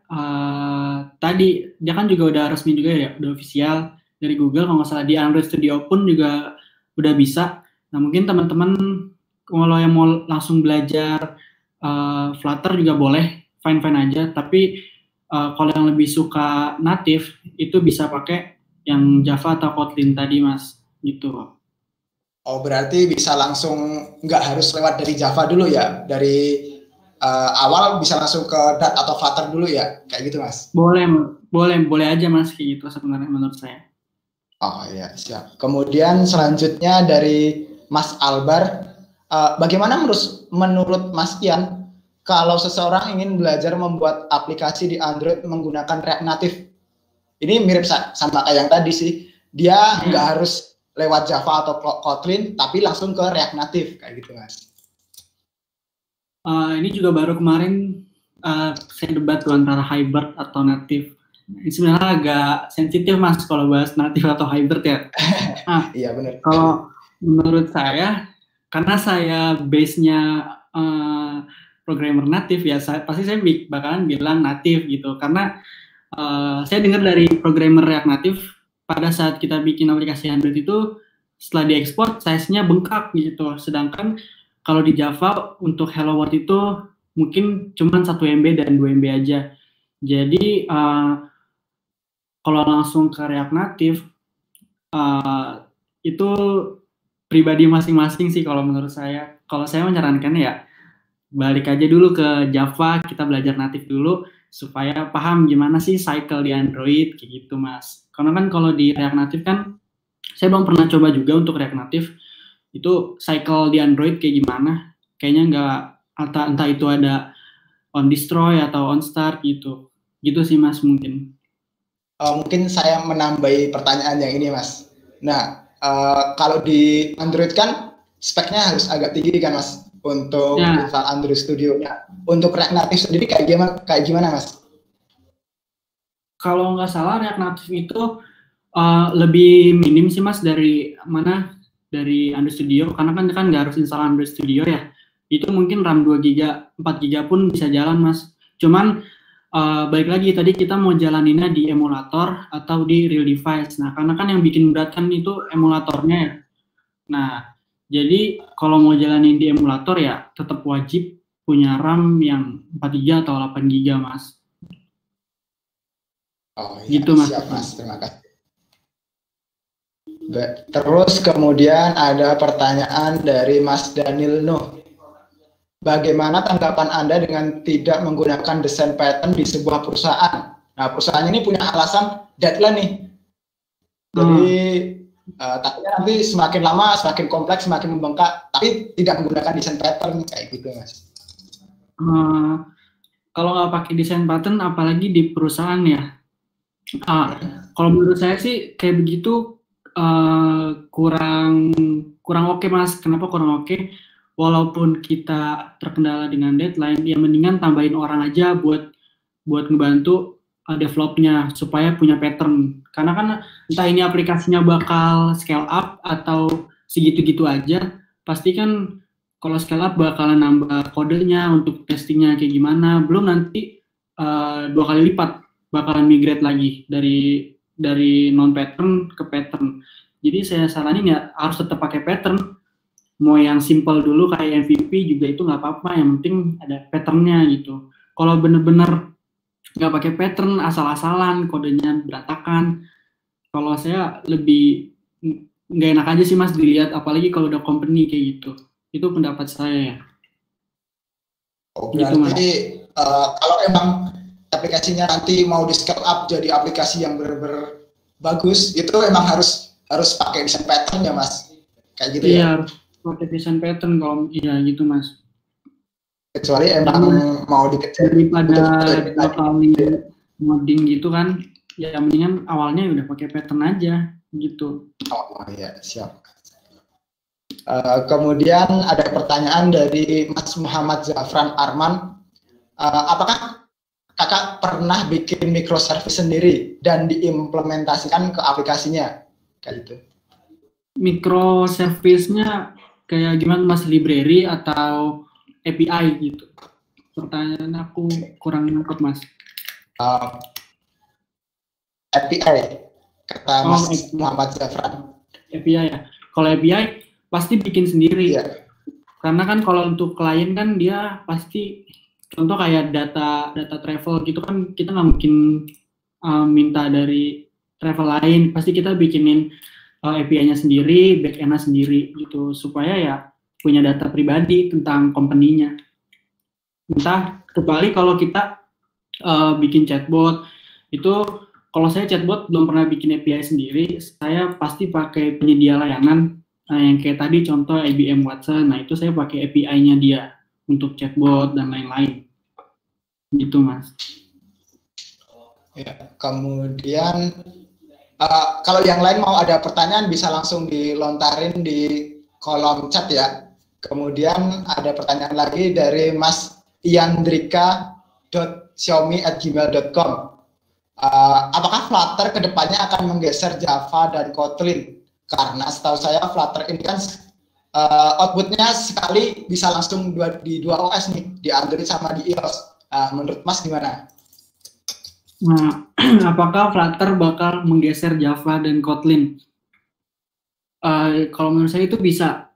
tadi dia kan juga udah resmi juga ya, udah official dari Google. Kalau nggak salah di Android Studio pun juga udah bisa. Nah mungkin teman-teman kalau yang mau langsung belajar Flutter juga boleh, fine-fine aja. Tapi kalau yang lebih suka native itu bisa pakai yang Java atau Kotlin tadi Mas, gitu. Oh berarti bisa langsung nggak harus lewat dari Java dulu ya, dari awal bisa langsung ke Dart atau Flutter dulu ya, kayak gitu Mas? Boleh aja Mas, kayak gitu sebenarnya menurut saya. Oh iya siap. Kemudian selanjutnya dari Mas Albar, bagaimana menurut Mas Ian kalau seseorang ingin belajar membuat aplikasi di Android menggunakan React Native? Ini mirip sama kayak yang tadi sih, dia nggak harus lewat Java atau Kotlin, tapi langsung ke React Native, kayak gitu Mas. Ini juga baru kemarin saya debat tuh antara hybrid atau native. Ini sebenarnya agak sensitif Mas kalau bahas native atau hybrid ya. Nah, Iya benar. kalau menurut saya, karena saya base-nya programmer native ya, pasti saya bakalan bilang native gitu. Karena saya dengar dari programmer React Native, pada saat kita bikin aplikasi Android itu, setelah diekspor, size-nya bengkak gitu. Sedangkan kalau di Java, untuk Hello World itu mungkin cuma 1 MB dan 2 MB aja. Jadi, kalau langsung ke React Native, itu pribadi masing-masing sih kalau menurut saya. Kalau saya menyarankan ya, balik aja dulu ke Java, kita belajar native dulu, supaya paham gimana sih cycle di Android, kayak gitu Mas. Karena kan kalau di React Native kan, saya belum pernah coba juga untuk React Native, itu cycle di Android kayak gimana, kayaknya nggak, entah itu ada on destroy atau on start gitu. Gitu sih Mas mungkin. Mungkin saya menambahi pertanyaan yang ini Mas. Nah, kalau di Android kan speknya harus agak tinggi kan Mas untuk install Android Studio-nya. Untuk React Native sendiri kayak gimana Mas? Kalau nggak salah React Native itu lebih minim sih Mas dari Android Studio, karena kan nggak harus install Android Studio ya. Itu mungkin RAM 2 GB, 4 GB pun bisa jalan Mas. Cuman balik lagi tadi kita mau jalaninnya di emulator atau di real device. Nah, karena kan yang bikin berat kan itu emulatornya ya. Nah, jadi kalau mau jalanin di emulator ya tetap wajib punya RAM yang 4 GB atau 8 GB Mas. Oh iya, gitu Mas. Siap Mas, terima kasih. Terus kemudian ada pertanyaan dari Mas Daniel Nuh. Bagaimana tanggapan Anda dengan tidak menggunakan desain pattern di sebuah perusahaan? Nah, perusahaan ini punya alasan deadline nih. Jadi takutnya nanti semakin lama, semakin kompleks, semakin membengkak, tapi tidak menggunakan desain pattern kayak gitu, Mas. Kalau nggak pakai desain pattern, apalagi di perusahaan ya. Kalau menurut saya sih kayak begitu kurang oke Mas. Kenapa kurang oke? Walaupun kita terkendala dengan deadline, ya mendingan tambahin orang aja buat ngebantu developnya supaya punya pattern. Karena kan entah ini aplikasinya bakal scale up atau segitu-gitu aja, pasti kan kalau scale up bakalan nambah kodenya untuk testingnya kayak gimana. Belum nanti 2 kali lipat bakalan migrate lagi dari non pattern ke pattern. Jadi saya saranin ya harus tetap pakai pattern. Mau yang simple dulu kayak MVP juga itu nggak apa-apa, yang penting ada patternnya gitu. Kalau bener-bener nggak pakai pattern, asal-asalan, kodenya berantakan, kalau saya lebih nggak enak aja sih Mas dilihat, apalagi kalau udah company kayak gitu. Itu pendapat saya ya. Oh, berarti gitu, kalau emang aplikasinya nanti mau di scale up jadi aplikasi yang bener-bener bagus, itu emang harus pakai desain pattern ya Mas? Kayak gitu ya? Iya, pakai desain pattern kalau iya gitu Mas. Kecuali emang mau dikejar daripada 2 kali modding gitu kan, ya mendingan awalnya udah pakai pattern aja gitu. Oh iya, siap. Kemudian ada pertanyaan dari Mas Muhammad Zafran Arman. Apakah kakak pernah bikin microservice sendiri dan diimplementasikan ke aplikasinya? Kayak gitu. Microservice-nya kayak gimana Mas, library atau API gitu? Pertanyaan aku kurang nangkep Mas. API, kata Mas Muhammad Zafran. API ya. Kalau API pasti bikin sendiri. Yeah. Karena kan kalau untuk klien kan dia pasti, contoh kayak data travel gitu kan kita nggak mungkin minta dari travel lain, pasti kita bikinin API-nya sendiri, back-end-nya sendiri gitu, supaya ya punya data pribadi tentang company-nya. Entah, kecuali kalau kita bikin chatbot, itu kalau saya chatbot belum pernah bikin API sendiri, saya pasti pakai penyedia layanan, yang kayak tadi contoh IBM Watson, nah itu saya pakai API-nya dia untuk chatbot dan lain-lain. Gitu Mas. Ya, kemudian kalau yang lain mau ada pertanyaan bisa langsung dilontarin di kolom chat ya. Kemudian ada pertanyaan lagi dari Mas Iandrika.xiaomi@gmail.com. apakah Flutter kedepannya akan menggeser Java dan Kotlin? Karena setahu saya Flutter ini kan outputnya sekali bisa langsung di dua OS nih, di Android sama di iOS. Menurut Mas gimana? Nah, apakah Flutter bakal menggeser Java dan Kotlin? Kalau menurut saya itu bisa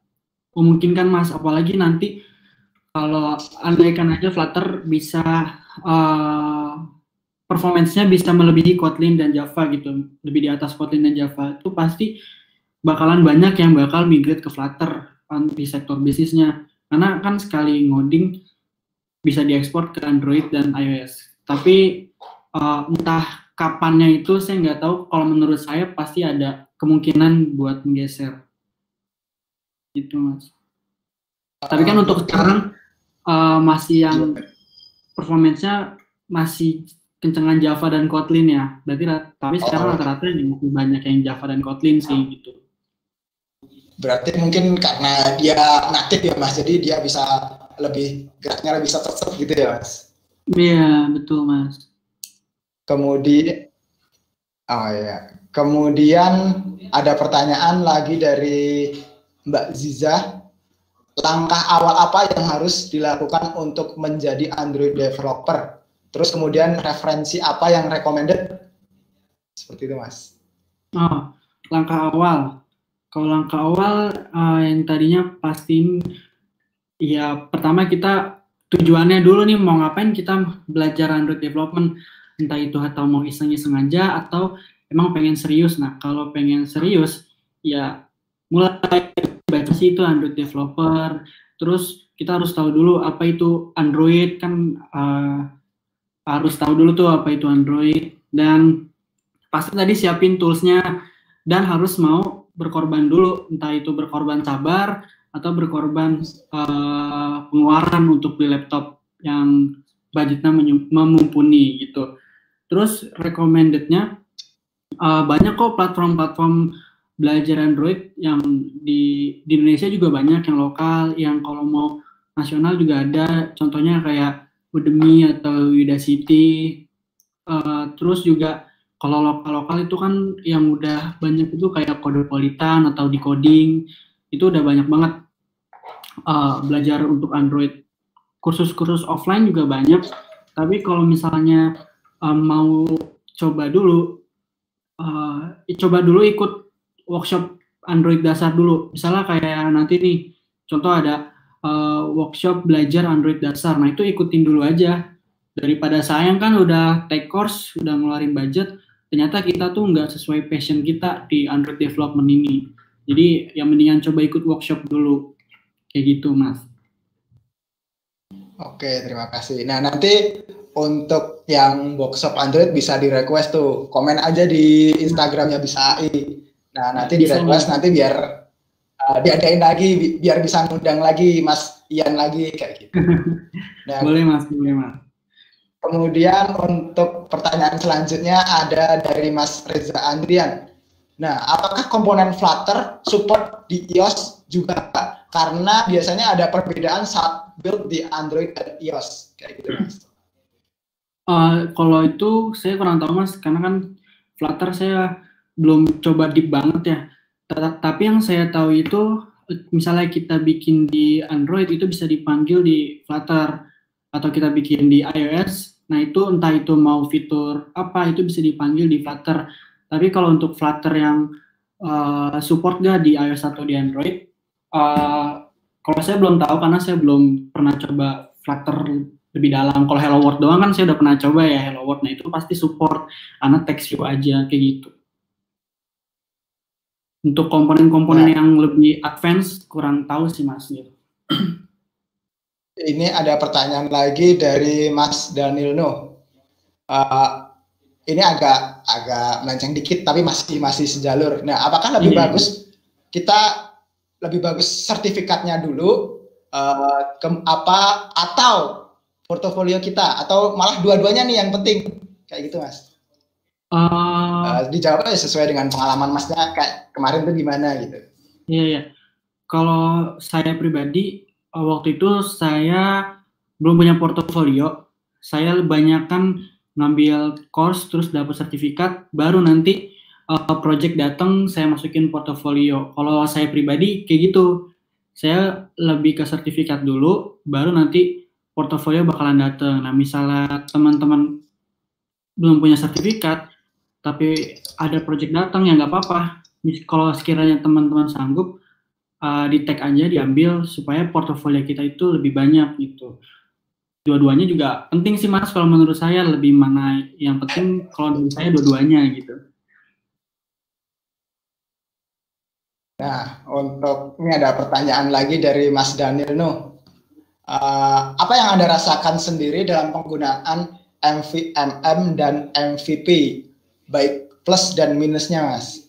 memungkinkan Mas, apalagi nanti kalau andaikan aja Flutter bisa performance-nya bisa melebihi Kotlin dan Java gitu, lebih di atas Kotlin dan Java, itu pasti bakalan banyak yang bakal migrate ke Flutter di sektor bisnisnya, karena kan sekali ngoding bisa diekspor ke Android dan iOS. Tapi entah kapannya itu saya nggak tahu. Kalau menurut saya pasti ada kemungkinan buat menggeser, gitu Mas. Tapi kan untuk sekarang masih yang performance-nya masih kencengan Java dan Kotlin ya. Berarti tapi sekarang rata-rata masih banyak yang Java dan Kotlin sih gitu. Berarti mungkin karena dia natif ya Mas, jadi dia bisa lebih geraknya lebih cepat gitu ya Mas. Iya, betul Mas. Kemudian ada pertanyaan lagi dari Mbak Ziza. Langkah awal apa yang harus dilakukan untuk menjadi Android developer? Terus kemudian referensi apa yang recommended? Seperti itu Mas. Langkah awal. Kalau langkah awal yang tadinya pasti ya pertama kita tujuannya dulu nih mau ngapain kita belajar Android development, entah itu atau mau iseng-iseng aja atau emang pengen serius. Nah kalau pengen serius ya mulai baca sih itu Android developer, terus kita harus tahu dulu apa itu Android kan, harus tahu dulu tuh apa itu Android, dan pasti tadi siapin toolsnya dan harus mau berkorban dulu, entah itu berkorban sabar atau berkorban pengeluaran untuk beli laptop yang budgetnya memumpuni gitu. Terus recommended-nya banyak kok platform-platform belajar Android yang di Indonesia juga banyak, yang lokal, yang kalau mau nasional juga ada, contohnya kayak Udemy atau Udacity. Terus juga kalau lokal-lokal itu kan yang udah banyak itu kayak Codepolitan atau Decoding, itu udah banyak banget belajar untuk Android. Kursus-kursus offline juga banyak, tapi kalau misalnya mau coba dulu ikut workshop Android dasar dulu. Misalnya kayak nanti nih, contoh ada workshop belajar Android dasar, nah itu ikutin dulu aja. Daripada sayang kan udah take course, udah ngeluarin budget, ternyata kita tuh nggak sesuai passion kita di Android development ini. Jadi yang mendingan coba ikut workshop dulu. Kayak gitu, Mas. Oke, terima kasih. Nah, nanti untuk yang workshop Android bisa di request tuh. Komen aja di Instagramnya Bisa AI. Nah, nanti di request nanti biar diadain lagi, biar bisa ngundang lagi Mas Ian lagi kayak gitu. Nah, boleh Mas, boleh Mas. Kemudian untuk pertanyaan selanjutnya ada dari Mas Reza Andrian. Nah, apakah komponen Flutter support di iOS juga? Karena biasanya ada perbedaan saat build di Android dan iOS. Kayak gitu, Mas. Kalau itu saya kurang tahu Mas, karena kan Flutter saya belum coba deep banget ya. Tapi yang saya tahu itu, misalnya kita bikin di Android itu bisa dipanggil di Flutter, atau kita bikin di iOS, nah itu entah itu mau fitur apa itu bisa dipanggil di Flutter. Tapi kalau untuk Flutter yang support nggak di iOS atau di Android, kalau saya belum tahu karena saya belum pernah coba Flutter lebih dalam. Kalau Hello World doang kan saya udah pernah coba ya Hello World, nah itu pasti support karena text view aja kayak gitu. Untuk komponen-komponen yang lebih advance kurang tahu sih Mas. Ini ada pertanyaan lagi dari Mas Daniel No. Ini agak melenceng dikit tapi masih sejalur. Nah, apakah lebih bagus kita lebih bagus sertifikatnya dulu atau portofolio kita, atau malah dua-duanya nih yang penting kayak gitu Mas? Dijawab aja sesuai dengan pengalaman Masnya kayak kemarin tuh gimana gitu. Iya. Kalau saya pribadi waktu itu saya belum punya portofolio. Saya banyakkan ngambil course terus dapat sertifikat, baru nanti project datang saya masukin portofolio. Kalau saya pribadi kayak gitu, saya lebih ke sertifikat dulu, baru nanti portofolio bakalan datang. Nah misalnya teman-teman belum punya sertifikat, tapi ada project datang ya nggak apa-apa. Kalau sekiranya teman-teman sanggup, di tag aja, diambil supaya portofolio kita itu lebih banyak gitu. Dua-duanya juga penting sih Mas, kalau menurut saya lebih mana yang penting kalau dari saya dua-duanya gitu. Nah, untuk ini ada pertanyaan lagi dari Mas Daniel Nuh. Apa yang Anda rasakan sendiri dalam penggunaan MVMM dan MVP, baik plus dan minusnya, Mas?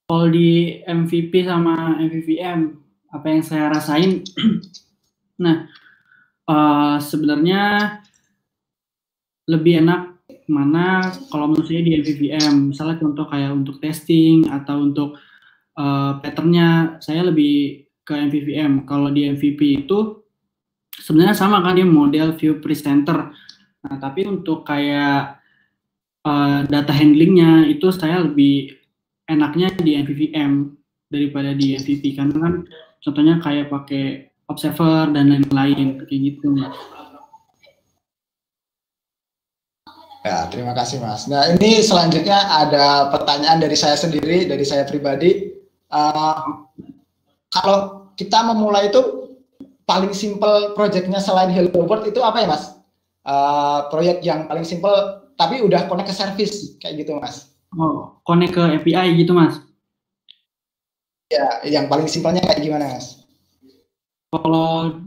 Kalau di MVP sama MVVM, apa yang saya rasain, nah sebenarnya lebih enak mana kalau menurut saya di MVVM. Misalnya contoh kayak untuk testing atau untuk patternnya, saya lebih ke MVVM. Kalau di MVP itu sebenarnya sama kan, dia model view presenter. Nah, tapi untuk kayak data handlingnya itu saya lebih enaknya di MVVM daripada di MVP, karena kan contohnya kayak pakai observer dan lain-lain kayak gitu. Ya, terima kasih Mas. Nah, ini selanjutnya ada pertanyaan dari saya sendiri, dari saya pribadi. Kalau kita memulai itu paling simple proyeknya selain Hello World itu apa ya Mas? Proyek yang paling simple tapi udah connect ke service kayak gitu Mas. Oh, connect ke API gitu Mas? Ya, yang paling simpelnya kayak gimana Mas? Kalau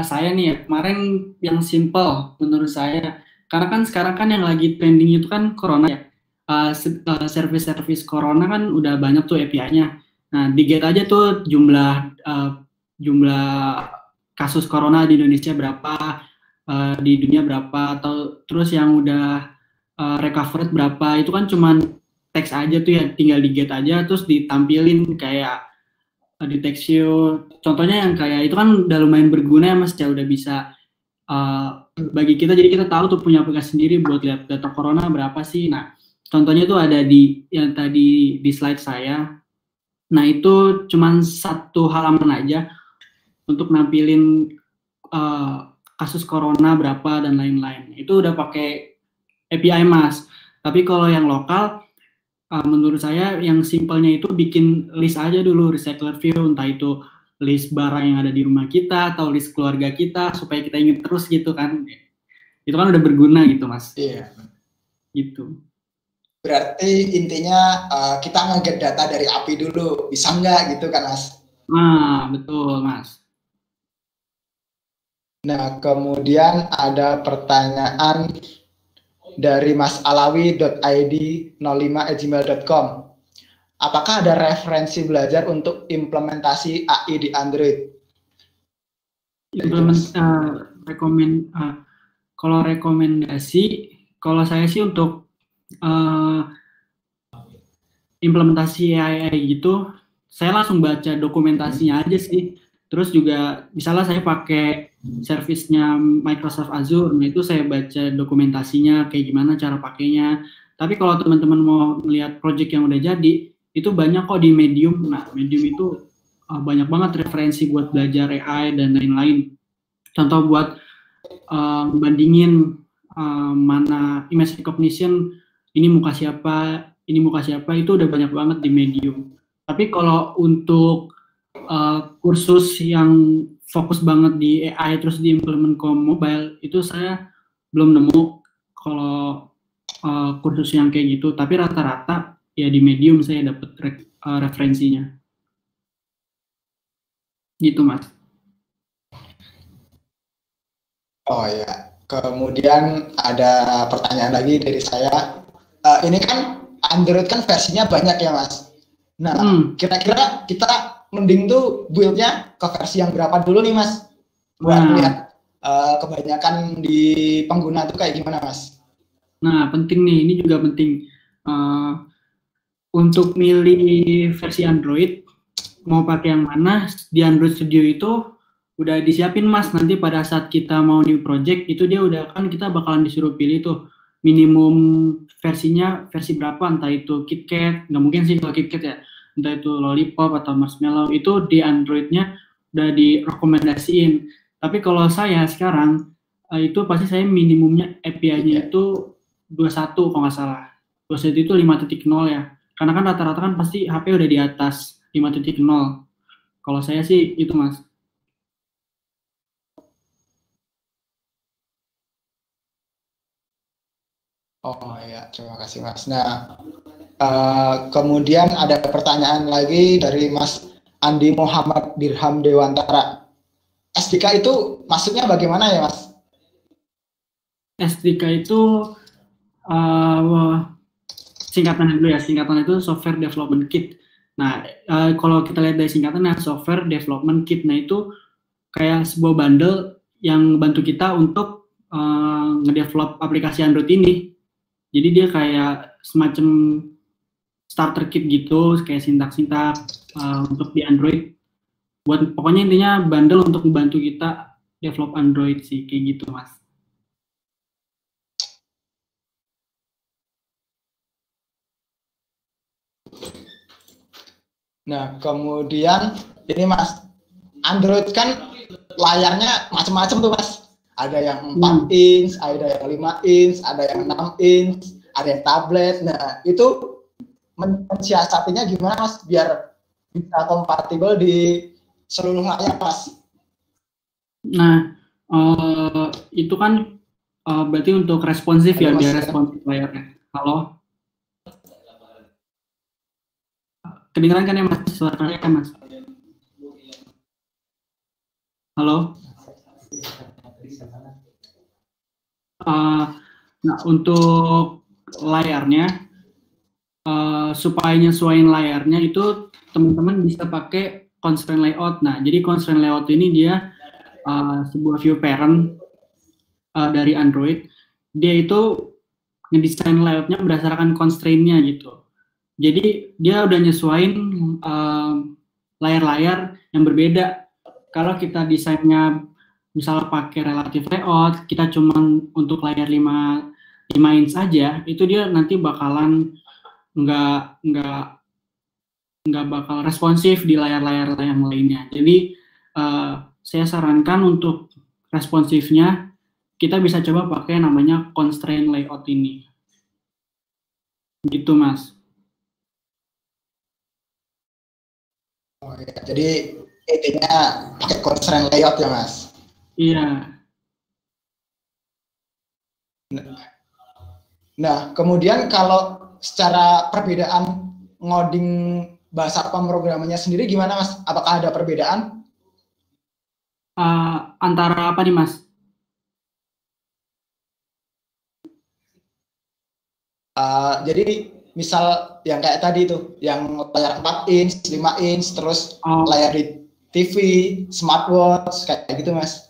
saya nih ya, kemarin yang simple menurut saya, karena kan sekarang kan yang lagi trending itu kan corona ya, service-service corona kan udah banyak tuh API-nya. Nah, di-get aja tuh jumlah kasus corona di Indonesia berapa, di dunia berapa, atau terus yang udah recovered berapa, itu kan cuman teks aja tuh ya, tinggal di-get aja terus ditampilin kayak deteksio. Contohnya yang kayak itu kan udah lumayan berguna ya Mas, ya udah bisa bagi kita, jadi kita tahu tuh punya aplikasi sendiri buat lihat data corona berapa sih. Nah, contohnya tuh ada di yang tadi di slide saya. Nah, itu cuman satu halaman aja untuk nampilin kasus corona berapa dan lain-lain. Itu udah pakai API Mas. Tapi kalau yang lokal, menurut saya yang simpelnya itu bikin list aja dulu, recycler view, entah itu list barang yang ada di rumah kita atau list keluarga kita supaya kita inget terus gitu kan. Itu kan udah berguna gitu Mas. Iya. Gitu. Berarti intinya kita nge-get data dari API dulu, bisa nggak gitu kan Mas? Nah, betul Mas. Nah, kemudian ada pertanyaan dari Mas Alawi.id 05@gmail.com. Apakah ada referensi belajar untuk implementasi AI di Android? Kalau rekomendasi, kalau saya sih untuk implementasi AI gitu, saya langsung baca dokumentasinya aja sih. Terus juga misalnya saya pakai service-nya Microsoft Azure, nah itu saya baca dokumentasinya kayak gimana cara pakainya. Tapi kalau teman-teman mau melihat project yang udah jadi, itu banyak kok di Medium. Nah, Medium itu banyak banget referensi buat belajar AI dan lain-lain. Contoh buat bandingin mana image recognition, ini muka siapa, itu udah banyak banget di Medium. Tapi kalau untuk kursus yang fokus banget di AI terus diimplement ke mobile, itu saya belum nemu kalau kursus yang kayak gitu. Tapi rata-rata ya di Medium saya dapat referensinya. Gitu Mas. Oh ya, kemudian ada pertanyaan lagi dari saya. Ini kan Android kan versinya banyak ya Mas. Nah, kira-kira kita mending tuh build-nya ke versi yang berapa dulu nih Mas? Buat lihat kebanyakan di pengguna tuh kayak gimana Mas? Nah, penting nih, ini juga penting. Untuk milih versi Android, mau pakai yang mana, di Android Studio itu udah disiapin Mas, nanti pada saat kita mau new project itu dia udah kan kita bakalan disuruh pilih tuh minimum versinya versi berapa, entah itu KitKat, nggak mungkin sih kalau KitKat ya, entah itu Lollipop atau Marshmallow, itu di Android-nya udah direkomendasiin. Tapi kalau saya sekarang itu pasti saya minimumnya API-nya itu 21 kalau nggak salah. 21 itu 5.0 ya. Karena kan rata-rata kan pasti HP udah di atas 5.0. Kalau saya sih itu Mas. Oh ya, terima kasih Mas. Nah, kemudian ada pertanyaan lagi dari Mas Andi Muhammad Dirham Dewantara. SDK itu maksudnya bagaimana ya Mas? SDK itu singkatannya dulu ya, singkatan itu Software Development Kit. Nah, kalau kita lihat dari singkatannya Software Development Kit, nah itu kayak sebuah bundle yang bantu kita untuk ngedevelop aplikasi Android ini. Jadi dia kayak semacam starter kit gitu, kayak sintak-sintak untuk di Android. Buat pokoknya intinya bundle untuk membantu kita develop Android sih, kayak gitu Mas. Nah, kemudian ini Mas, Android kan layarnya macam-macam tuh Mas. Ada yang 4 inch, ada yang 5 inch, ada yang 6 inch, ada yang tablet. Nah, itu mensiasatinya gimana Mas biar bisa kompatibel di seluruh layar Mas? Nah, itu kan berarti untuk responsif ya, biar responsif layarnya. Halo? Kedengeran kan ya Mas? Suaranya kan Mas? Halo? Nah, untuk layarnya, supaya nyesuaiin layarnya itu teman-teman bisa pakai constraint layout. Nah, jadi constraint layout ini dia sebuah view parent dari Android. Dia itu ngedesain layoutnya berdasarkan constraint-nya gitu. Jadi dia udah nyesuaiin layar-layar yang berbeda. Kalau kita desainnya misalnya pakai relative layout, kita cuma untuk layar 5 inch saja, itu dia nanti bakalan nggak bakal responsif di layar-layar yang lainnya. Jadi saya sarankan untuk responsifnya kita bisa coba pakai namanya constraint layout ini. Gitu Mas. Oh, ya. Jadi intinya pakai constraint layout ya Mas? Iya. Nah, kemudian kalau secara perbedaan ngoding bahasa pemrogramannya sendiri gimana Mas? Apakah ada perbedaan? Antara apa nih Mas? Jadi misal yang kayak tadi itu, yang layar 4 inch, 5 inch, terus layar di TV, smartwatch, kayak gitu Mas?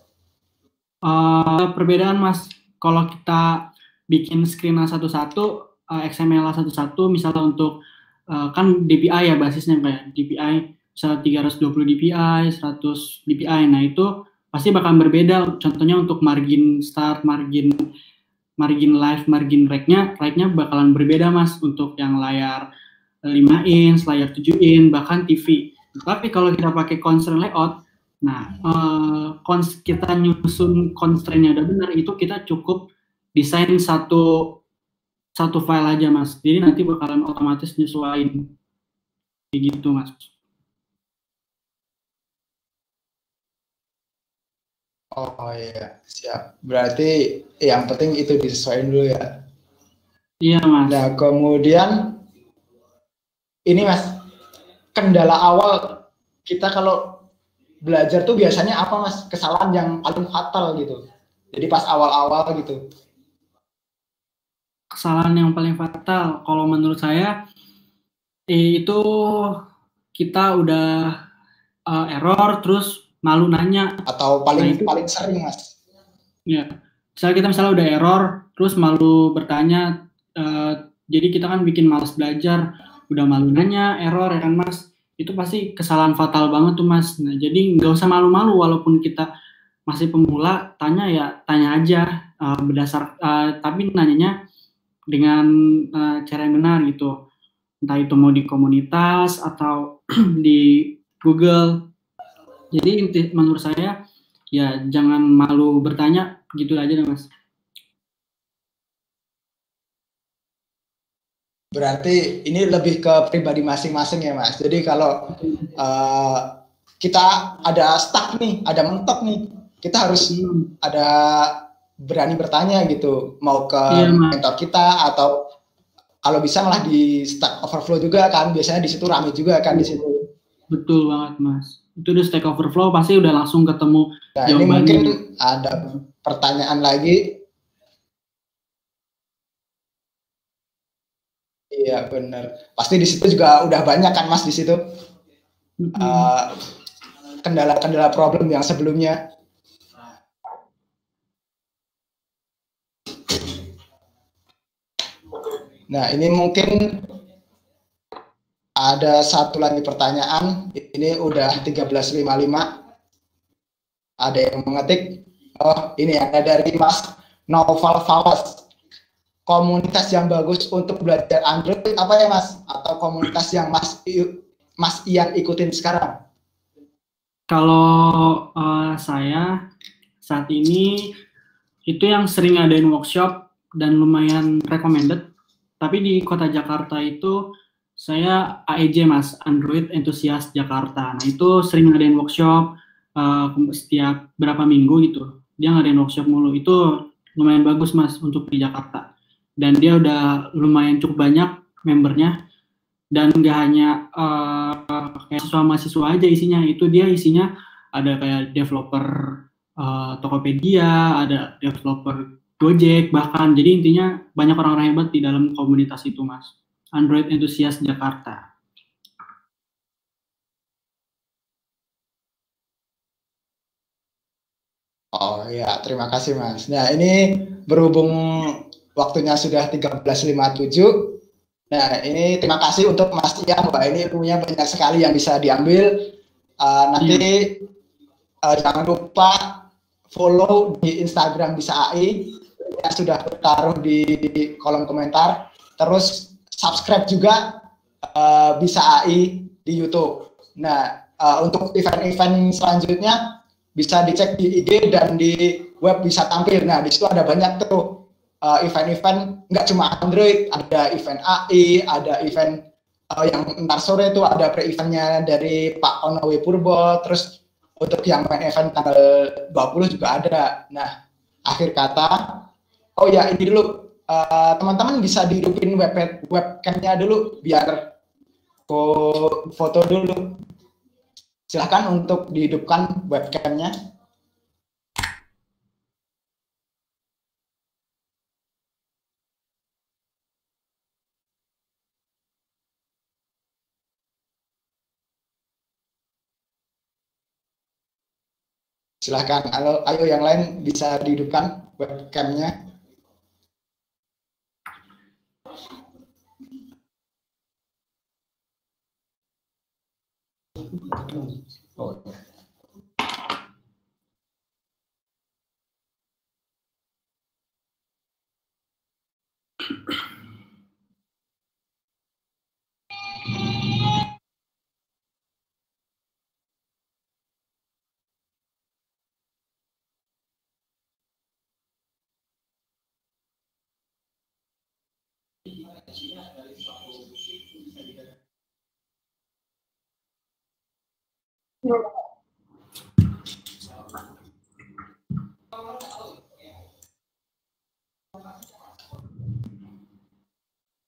Perbedaan Mas, kalau kita bikin screen satu-satu, XML satu-satu, misalnya untuk kan DPI ya basisnya kayak DPI, misalnya 320 DPI, 100 DPI, nah itu pasti bakal berbeda. Contohnya untuk margin start, margin left, margin right-nya bakalan berbeda Mas, untuk yang layar 5 inch, layar 7 inch, bahkan TV. Tapi kalau kita pakai constraint layout, nah kita nyusun constraint-nya udah benar, itu kita cukup desain satu file aja Mas. Jadi nanti bakalan otomatis nyesuaiin kayak gitu Mas. Oh iya, siap. Berarti yang penting itu disesuaikan dulu ya. Iya Mas. Nah, kemudian ini Mas, kendala awal kita kalau belajar tuh biasanya apa Mas? Kesalahan yang paling fatal gitu. Jadi pas awal-awal gitu. Kesalahan yang paling fatal kalau menurut saya itu kita udah error terus malu nanya. Atau paling sering Mas? Ya, misalnya udah error terus malu bertanya, jadi kita kan bikin malas belajar, udah malu nanya error ya kan Mas. itu pasti kesalahan fatal banget tuh Mas. Nah, jadi nggak usah malu-malu walaupun kita masih pemula, tanya ya tanya aja tapi nanyanya dengan cara yang benar gitu. Entah itu mau di komunitas atau di Google. Jadi menurut saya ya jangan malu bertanya, gitu aja deh Mas. Berarti ini lebih ke pribadi masing-masing ya Mas. Jadi kalau kita ada stuck nih, ada mentok nih, kita harus ada berani bertanya gitu, mau ke mentor kita atau kalau bisa malah di Stack Overflow juga kan, biasanya di situ rame juga kan di situ. Betul banget Mas. Itu di Stack Overflow pasti udah langsung ketemu jawabannya. Ini mungkin ada pertanyaan lagi. Iya benar. Pasti di situ juga udah banyak kan Mas di situ kendala-kendala problem yang sebelumnya. Nah ini mungkin ada satu lagi pertanyaan. Ini udah 13.55. Ada yang mengetik. Oh ini ada dari Mas Novel Fawas. Komunitas yang bagus untuk belajar Android apa ya Mas? Atau komunitas yang Mas Ian ikutin sekarang? Kalau saya saat ini itu yang sering ngadain workshop dan lumayan recommended. Tapi di kota Jakarta itu saya AEJ Mas, Android Enthusiast Jakarta. Nah itu sering ngadain workshop setiap berapa minggu gitu. Dia ngadain workshop mulu. Itu lumayan bagus Mas untuk di Jakarta. Dan dia udah lumayan cukup banyak membernya. Dan nggak hanya kayak mahasiswa aja isinya. Itu dia isinya ada kayak developer Tokopedia, ada developer Gojek bahkan. Jadi intinya banyak orang-orang hebat di dalam komunitas itu Mas. Android Enthusiast Jakarta. Oh ya, terima kasih Mas. Nah ini berhubung waktunya sudah 13.57. Nah ini terima kasih untuk Mas Ian. Wah ini ilmunya banyak sekali yang bisa diambil. Nanti jangan lupa follow di Instagram Bisa AI yang sudah tertaruh di kolom komentar. Terus subscribe juga Bisa AI di YouTube. Nah untuk event-event selanjutnya bisa dicek di IG dan di web Bisa Tampil. Nah di situ ada banyak tuh event-event, nggak cuma Android, ada event AI, ada event yang ntar sore itu ada pre-eventnya dari Pak Onowe Purbo, terus untuk yang main event tanggal 20 juga ada. Nah, akhir kata, oh ya ini dulu, teman-teman bisa dihidupin webcamnya dulu, biar foto dulu. Silahkan untuk dihidupkan webcamnya. Silahkan, ayo yang lain bisa dihidupkan webcamnya. Oh.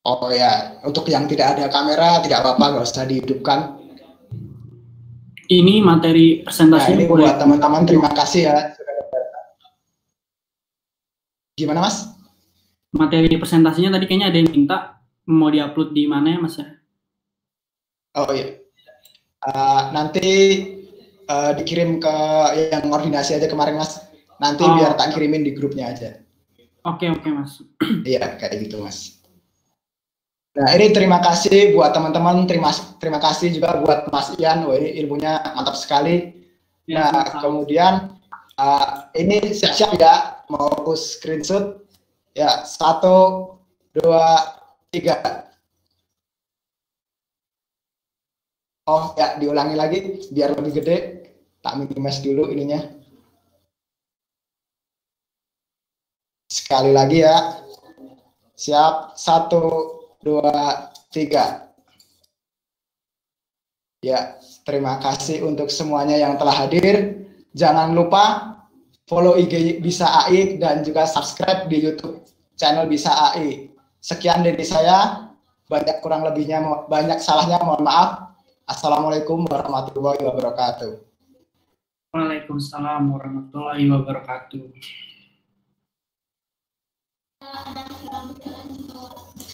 Oh ya, untuk yang tidak ada kamera tidak apa-apa, nggak usah dihidupkan. Ini materi presentasinya. Nah, ini buat teman-teman, terima kasih ya. Gimana Mas? Materi presentasinya tadi kayaknya ada yang minta mau diupload di mana ya Mas ya? Oh iya, nanti dikirim ke yang koordinasi aja kemarin Mas. Nanti biar tak kirimin di grupnya aja. Oke Mas. Iya kayak gitu Mas. Nah, ini terima kasih buat teman-teman, terima kasih juga buat Mas Ian, wah ini ilmunya mantap sekali. Ya, Nah, kemudian ini siap-siap ya, mau aku screenshot. Ya, 1, 2, 3. Oh ya, diulangi lagi biar lebih gede. Tak minimize dulu ininya. Sekali lagi ya. Siap, 1, 2, 3. Ya, terima kasih untuk semuanya yang telah hadir. Jangan lupa follow IG Bisa AI dan juga subscribe di YouTube channel Bisa AI. Sekian dari saya. Banyak salahnya, mohon maaf. Assalamualaikum warahmatullahi wabarakatuh. Waalaikumsalam warahmatullahi wabarakatuh.